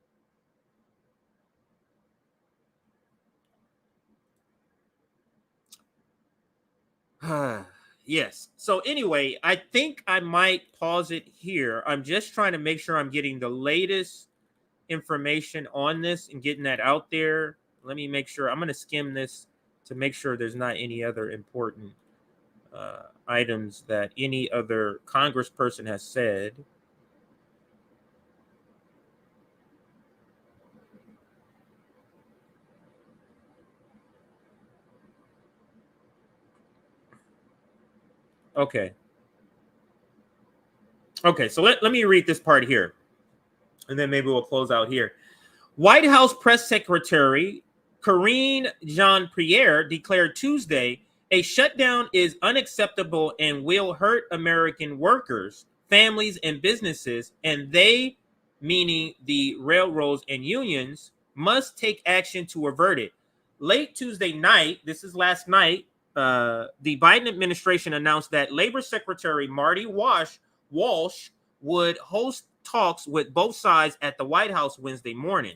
Yes. So anyway, I think I might pause it here. I'm just trying to make sure I'm getting the latest information on this and getting that out there. Let me make sure. I'm going to skim this to make sure there's not any other important items that any other congressperson has said. Okay. Okay, so let me read this part here, and then maybe we'll close out here. White House Press Secretary Karine Jean-Pierre declared Tuesday a shutdown is unacceptable and will hurt American workers, families, and businesses, and they, meaning the railroads and unions, must take action to avert it. Late Tuesday night, this is last night, the Biden administration announced that Labor Secretary Marty Walsh would host talks with both sides at the White House Wednesday morning.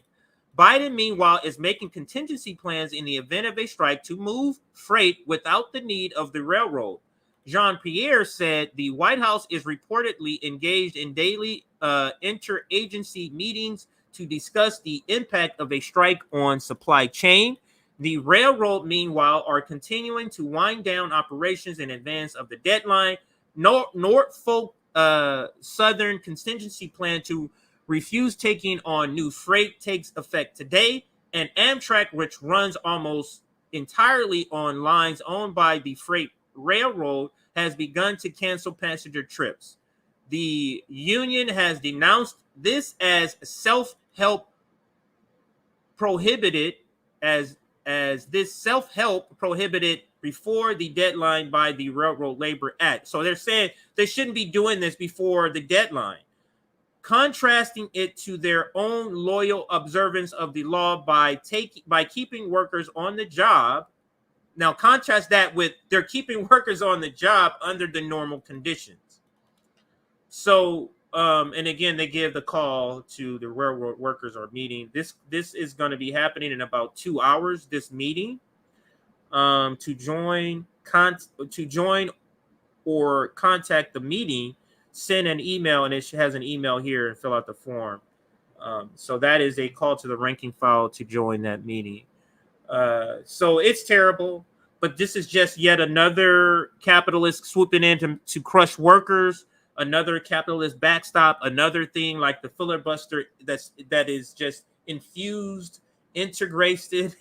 Biden, meanwhile, is making contingency plans in the event of a strike to move freight without the need of the railroad. Jean-Pierre said the White House is reportedly engaged in daily interagency meetings to discuss the impact of a strike on supply chain. The railroad, meanwhile, are continuing to wind down operations in advance of the deadline. Norfolk Southern contingency plan to refuse taking on new freight takes effect today, and Amtrak, which runs almost entirely on lines owned by the freight railroad, has begun to cancel passenger trips. The union has denounced this as self-help prohibited, as this self-help prohibited before the deadline by the Railroad Labor Act. So they're saying they shouldn't be doing this before the deadline, contrasting it to their own loyal observance of the law by keeping workers on the job. Now contrast that with they're keeping workers on the job under the normal conditions. So and again, they give the call to the railroad workers are meeting. This is going to be happening in about 2 hours. This meeting, to join or contact the meeting, send an email, and it has an email here and fill out the form. So that is a call to the ranking file to join that meeting. So it's terrible, but this is just yet another capitalist swooping in to crush workers. Another capitalist backstop, another thing like the filibuster that is just infused, integrated,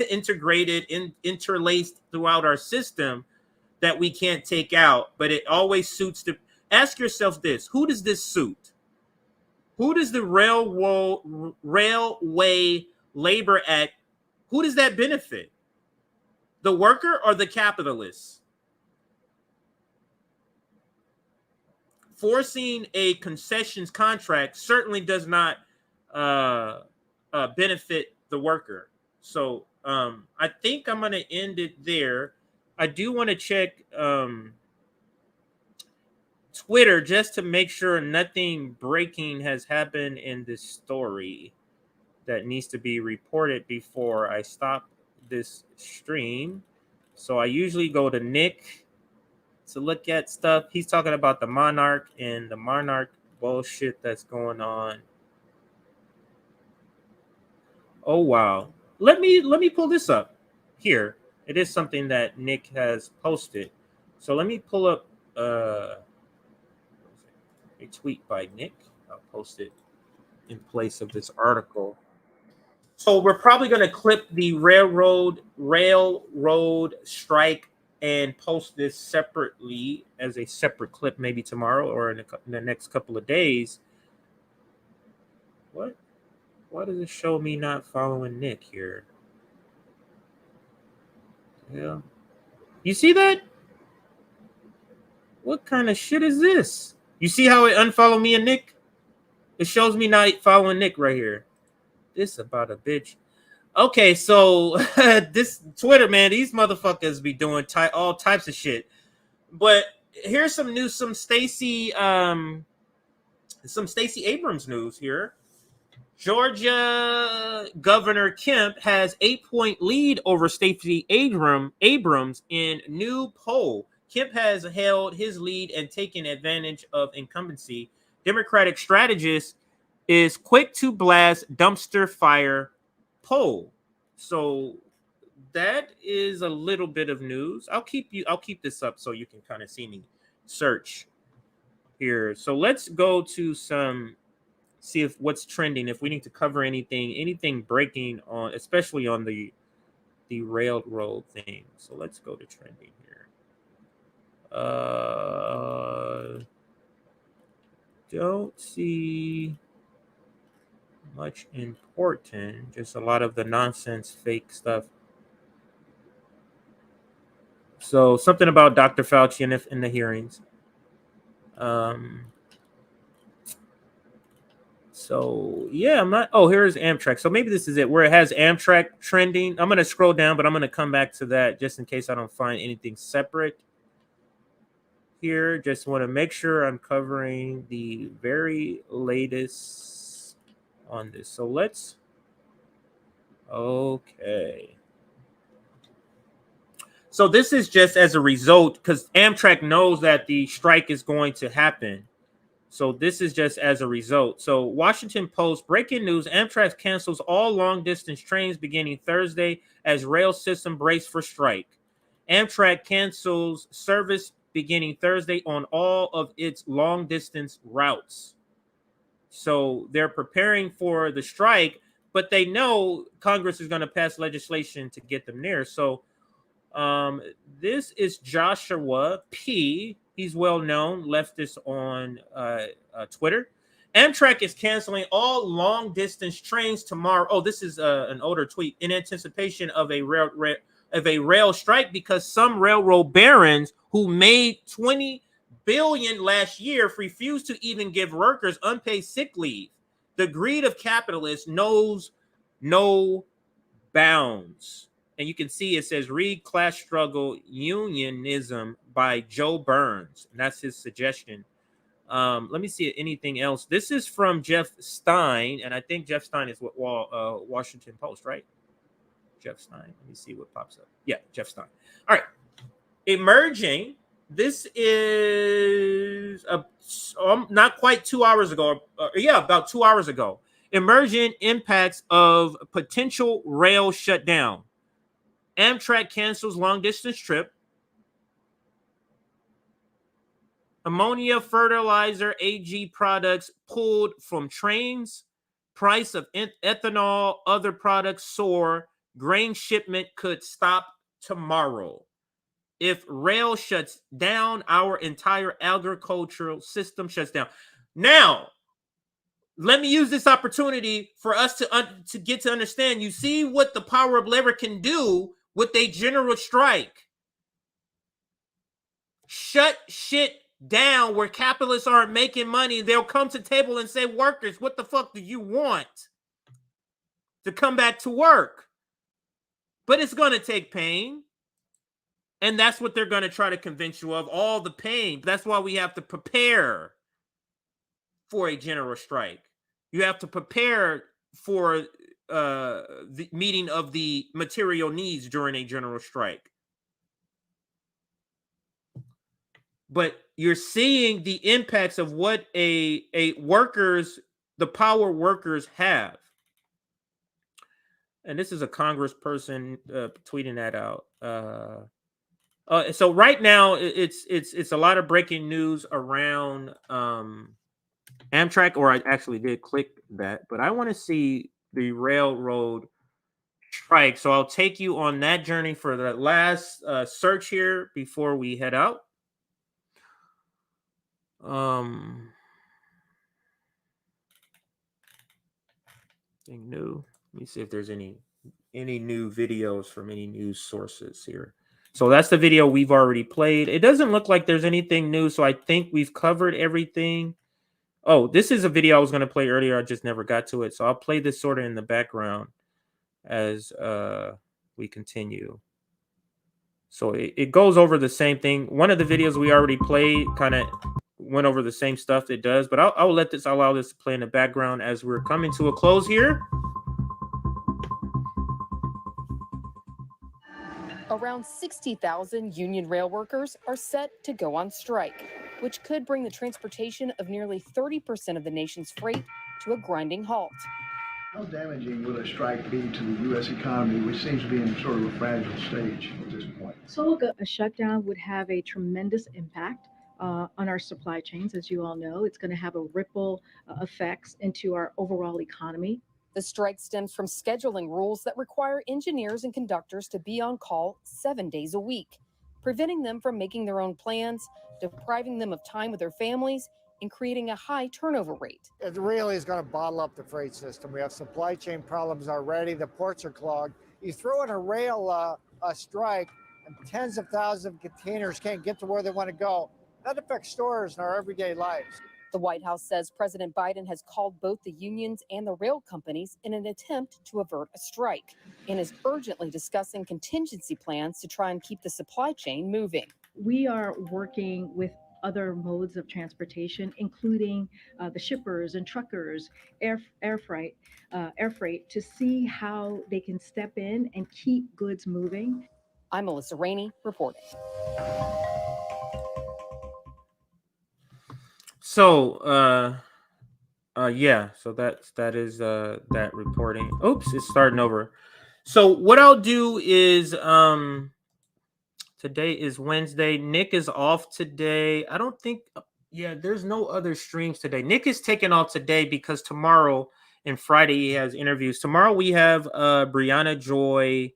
interlaced throughout our system that we can't take out. But it always suits the. Ask yourself this: who does this suit? Who does the Railway Labor Act? Who does that benefit? The worker or the capitalist? forcing a concessions contract certainly does not benefit the worker. So I think I'm going to end it there. I do want to check Twitter just to make sure nothing breaking has happened in this story that needs to be reported before I stop this stream. So I usually go to Nick to look at stuff. He's talking about the Monarch and the Monarch bullshit that's going on. Oh wow. Let me pull this up here. It is something that Nick has posted. So let me pull up a tweet by Nick. I'll post it in place of this article. So we're probably going to clip the railroad strike and post this separately as a separate clip, maybe tomorrow or in the next couple of days. What? Why does it show me not following Nick here? Yeah. You see that? What kind of shit is this? You see how it unfollowed me and Nick? It shows me not following Nick right here. This about a bitch. Okay, so this Twitter, man, these motherfuckers be doing all types of shit. But here's some news, some Stacey Abrams news here. Georgia Governor Kemp has 8-point lead over Stacey Abrams in new poll. Kemp has held his lead and taken advantage of incumbency. Democratic strategist is quick to blast dumpster fire poll. So that is a little bit of news. I'll keep this up so you can kind of see me search here. So let's go to see if what's trending, if we need to cover anything breaking on, especially on the railroad thing. So let's go to trending here. Don't see much important, just a lot of the nonsense fake stuff. So something about Dr. Fauci in the hearings. So yeah, I'm not. Oh, here's Amtrak. So maybe this is it, where it has Amtrak trending. I'm gonna scroll down, but I'm gonna come back to that just in case I don't find anything separate here. Just want to make sure I'm covering the very latest on this. So let's. Okay. So this is just as a result, because Amtrak knows that the strike is going to happen. So this is just as a result. So Washington Post, breaking news, Amtrak cancels all long-distance trains beginning Thursday as rail system brace for strike. Amtrak cancels service beginning Thursday on all of its long-distance routes. So they're preparing for the strike, but they know Congress is going to pass legislation to get them there. So this is Joshua P. He's well known, leftist on Twitter. Amtrak is canceling all long distance trains tomorrow. Oh, this is an older tweet, in anticipation of a rail strike, because some railroad barons who made $20 billion last year refused to even give workers unpaid sick leave. The greed of capitalists knows no bounds. And you can see it says read Class Struggle Unionism by Joe Burns. And that's his suggestion. Let me see anything else. This is from Jeff Stein. And I think Jeff Stein is Washington Post, right? Jeff Stein. Let me see what pops up. Yeah, Jeff Stein. All right. Emerging. This is not quite 2 hours ago. About 2 hours ago. Emerging impacts of potential rail shutdown. Amtrak cancels long-distance trip. Ammonia fertilizer AG products pulled from trains. Price of ethanol, other products soar. Grain shipment could stop tomorrow. If rail shuts down, our entire agricultural system shuts down. Now, let me use this opportunity for us to get to understand. You see what the power of labor can do with a general strike. Shut shit down where capitalists aren't making money, they'll come to the table and say, workers, what the fuck do you want to come back to work? But it's going to take pain. And that's what they're going to try to convince you of, all the pain. That's why we have to prepare for a general strike. You have to prepare for the meeting of the material needs during a general strike. But you're seeing the impacts of what the power workers have. And this is a congressperson tweeting that out. So right now it's a lot of breaking news around Amtrak, or I actually did click that, but I want to see the railroad strike. So I'll take you on that journey for the last search here before we head out. Anything new? Let me see if there's any new videos from any news sources here. So that's the video we've already played. It doesn't look like there's anything new, so I think we've covered everything. Oh, this is a video I was going to play earlier. I just never got to it. So I'll play this sort of in the background as we continue. So it goes over the same thing. One of the videos we already played kind of went over the same stuff it does, but I'll allow this to play in the background as we're coming to a close here. Around 60,000 union rail workers are set to go on strike, which could bring the transportation of nearly 30% of the nation's freight to a grinding halt. How damaging will a strike be to the U.S. economy, which seems to be in sort of a fragile stage at this point? So a shutdown would have a tremendous impact on our supply chains. As you all know, it's going to have a ripple effects into our overall economy. The strike stems from scheduling rules that require engineers and conductors to be on call 7 days a week, preventing them from making their own plans, depriving them of time with their families, and creating a high turnover rate. It really is going to bottle up the freight system. We have supply chain problems already. The ports are clogged. You throw in a rail strike and tens of thousands of containers can't get to where they want to go. That affects stores and our everyday lives. The White House says President Biden has called both the unions and the rail companies in an attempt to avert a strike and is urgently discussing contingency plans to try and keep the supply chain moving. We are working with other modes of transportation, including the shippers and truckers, air freight, to see how they can step in and keep goods moving. I'm Melissa Rainey reporting. So, yeah, so that is that reporting. Oops, it's starting over. So what I'll do is, today is Wednesday. Nick is off today. I don't think, yeah, there's no other streams today. Nick is taking off today because tomorrow and Friday he has interviews. Tomorrow we have Briahna Joy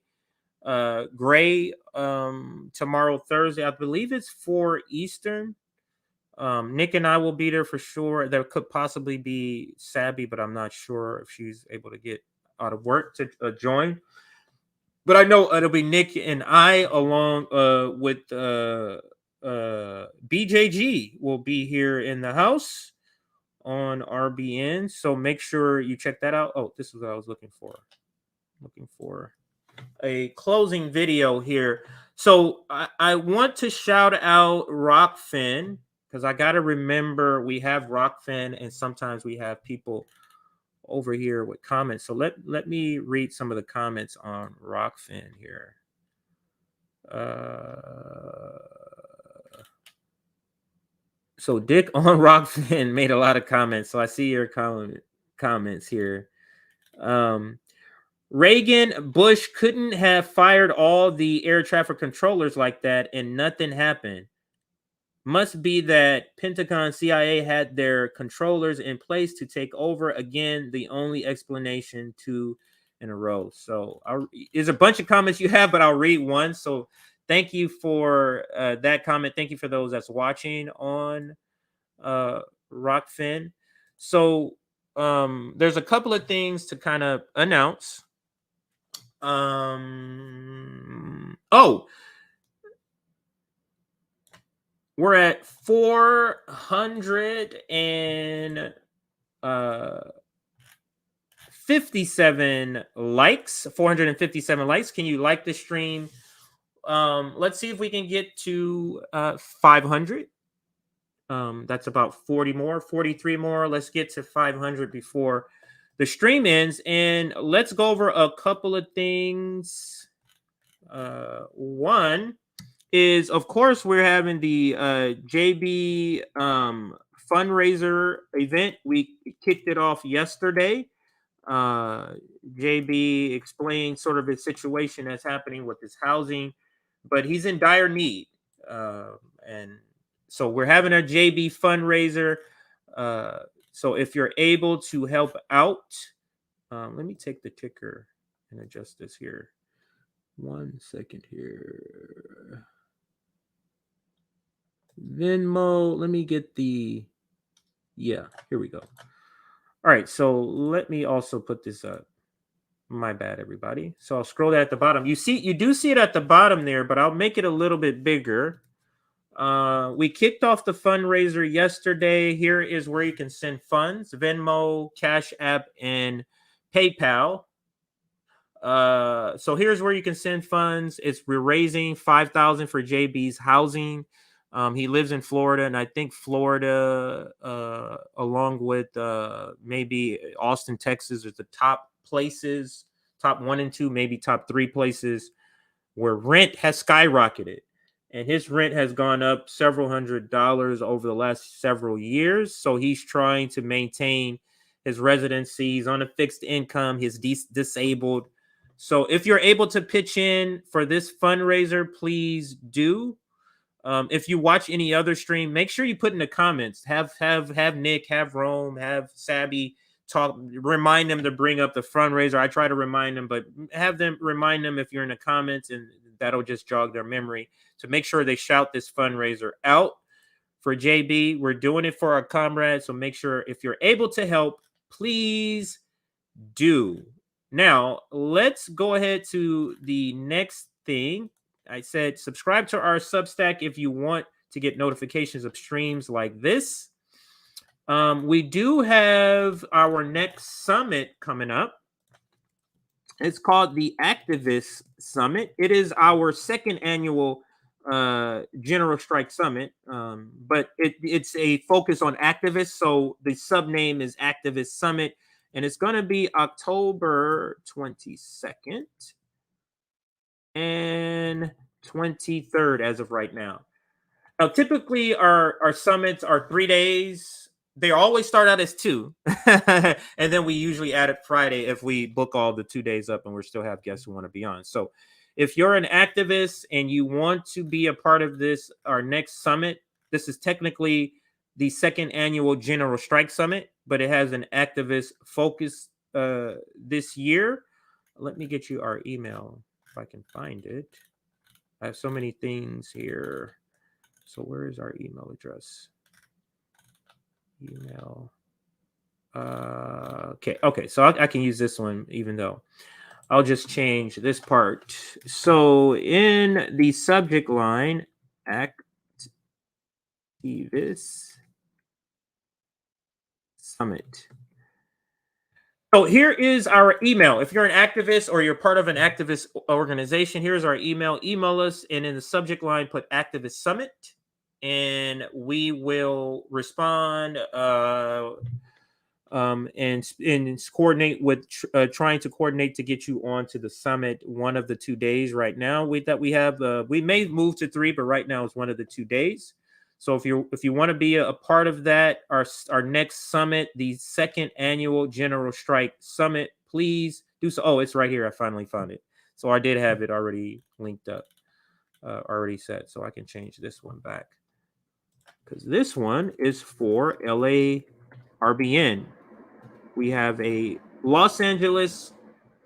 Gray. Tomorrow, Thursday, I believe it's 4 Eastern. Nick and I will be there for sure. There could possibly be Sabbys, but I'm not sure if she's able to get out of work to join. But I know it'll be Nick and I along with BJG will be here in the house on RBN. So make sure you check that out. Oh, this is what I was looking for. Looking for a closing video here. So I want to shout out Rockfin, because I got to remember we have Rockfin and sometimes we have people over here with comments. So let me read some of the comments on Rockfin here. So Dick on Rockfin made a lot of comments. So I see your comments here. Reagan Bush couldn't have fired all the air traffic controllers like that and nothing happened. Must be that Pentagon CIA had their controllers in place to take over. Again, the only explanation 2 in a row. So there's a bunch of comments you have, but I'll read one. So thank you for that comment. Thank you for those that's watching on Rockfin. So there's a couple of things to kind of announce. We're at 457 likes. 457 likes. Can you like the stream? Let's see if we can get to 500. That's about 40 more, 43 more. Let's get to 500 before the stream ends, and let's go over a couple of things. One is, of course, we're having the JB fundraiser event. We kicked it off yesterday. JB explained sort of his situation that's happening with his housing, but he's in dire need. And so we're having a JB fundraiser. So if you're able to help out, let me take the ticker and adjust this here. 1 second here. Venmo, let me get the, yeah, here we go. All right, so let me also put this up. My bad, everybody. So I'll scroll that at the bottom. You do see it at the bottom there, but I'll make it a little bit bigger. We kicked off the fundraiser yesterday. Here is where you can send funds: Venmo, Cash App, and PayPal. So here's where you can send funds. We're raising $5,000 for JB's housing. He lives in Florida, and I think Florida, along with maybe Austin, Texas, is the top places, top 1 and 2, maybe top 3 places where rent has skyrocketed. And his rent has gone up several $100s over the last several years. So he's trying to maintain his residency. He's on a fixed income. He's disabled. So if you're able to pitch in for this fundraiser, please do. If you watch any other stream, make sure you put in the comments. Have Nick, have Rome, have Sabby talk. Remind them to bring up the fundraiser. I try to remind them, but have them remind them if you're in the comments, and that'll just jog their memory to make sure they shout this fundraiser out for JB. We're doing it for our comrades, so make sure if you're able to help, please do. Now, let's go ahead to the next thing. I said subscribe to our Substack if you want to get notifications of streams like this. We do have our next summit coming up. It's called the Activist Summit. It is our 2nd annual General Strike Summit, but it's a focus on activists. So the sub-name is Activist Summit, and it's going to be October 22nd and 23rd as of right now. Now, typically our summits are 3 days. They always start out as 2. And then we usually add it Friday if we book all the 2 days up and we still have guests who want to be on. So if you're an activist and you want to be a part of this, our next summit, this is technically the 2nd annual General Strike Summit, but it has an activist focus this year. Let me get you our email if I can find it. I have so many things here. So where is our email address? Email. Okay. So I can use this one, even though I'll just change this part. So in the subject line, Activist Summit. So here is our email. If you're an activist or you're part of an activist organization, here's our email. Email us, and in the subject line, put Activist Summit, and we will respond and coordinate with trying to coordinate to get you on to the summit one of the 2 days right now we have. We may move to 3, but right now it's one of the 2 days. So if you want to be a part of that, our next summit, the 2nd annual General Strike Summit, please do so. Oh, it's right here. I finally found it. So I did have it already linked up, already set. So I can change this one back because this one is for LA RBN. We have a Los Angeles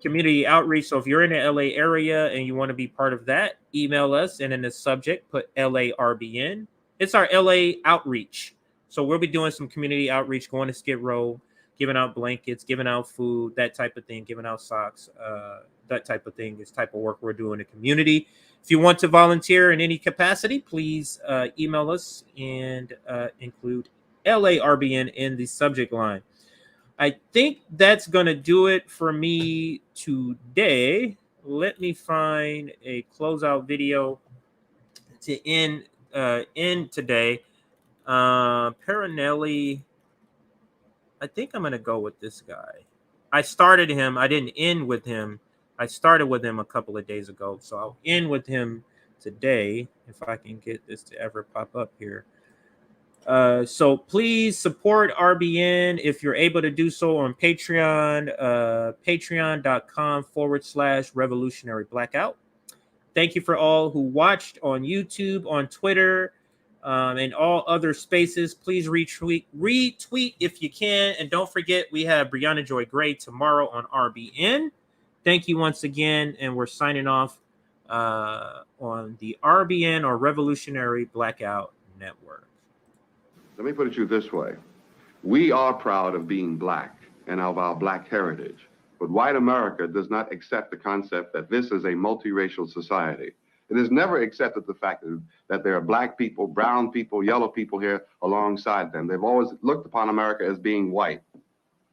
community outreach. So if you're in the LA area and you want to be part of that, email us, and in the subject, put LA RBN. It's our LA outreach. So we'll be doing some community outreach, going to Skid Row, giving out blankets, giving out food, that type of thing, giving out socks, that type of thing is type of work we're doing in the community. If you want to volunteer in any capacity, please email us and include LARBN in the subject line. I think that's going to do it for me today. Let me find a closeout video to end today. Paranelli, I think I'm going to go with this guy. I started him. I didn't end with him. I started with him a couple of days ago, so I'll end with him today if I can get this to ever pop up here. So please support RBN if you're able to do so on Patreon, patreon.com/Revolutionary Blackout. Thank you for all who watched on YouTube, on Twitter, and all other spaces. Please retweet if you can. And don't forget, we have Briahna Joy Gray tomorrow on RBN. Thank you once again. And we're signing off on the RBN, or Revolutionary Blackout Network. Let me put it to you this way. We are proud of being black and of our black heritage. But white America does not accept the concept that this is a multiracial society. It has never accepted the fact that there are black people, brown people, yellow people here alongside them. They've always looked upon America as being white.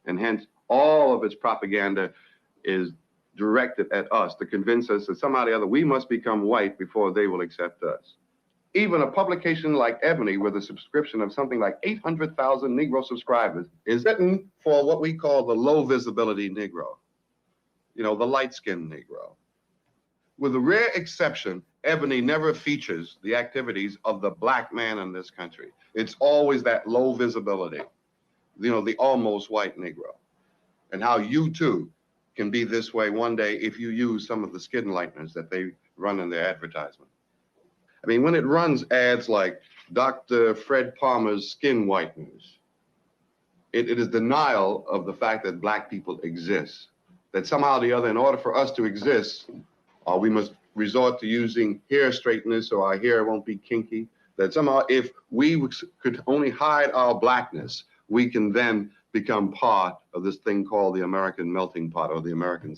And hence, all of its propaganda is directed at us to convince us that somehow or the other we must become white before they will accept us. Even a publication like Ebony, with a subscription of something like 800,000 Negro subscribers, is written for what we call the low visibility Negro, you know, the light-skinned Negro. With a rare exception, Ebony never features the activities of the black man in this country. It's always that low visibility, you know, the almost white Negro. And how you too can be this way one day if you use some of the skin lighteners that they run in their advertisement. I mean, when it runs ads like Dr. Fred Palmer's skin whiteners, it is denial of the fact that black people exist. That somehow or the other, in order for us to exist, we must resort to using hair straighteners so our hair won't be kinky. That somehow if we could only hide our blackness, we can then become part of this thing called the American melting pot, or the American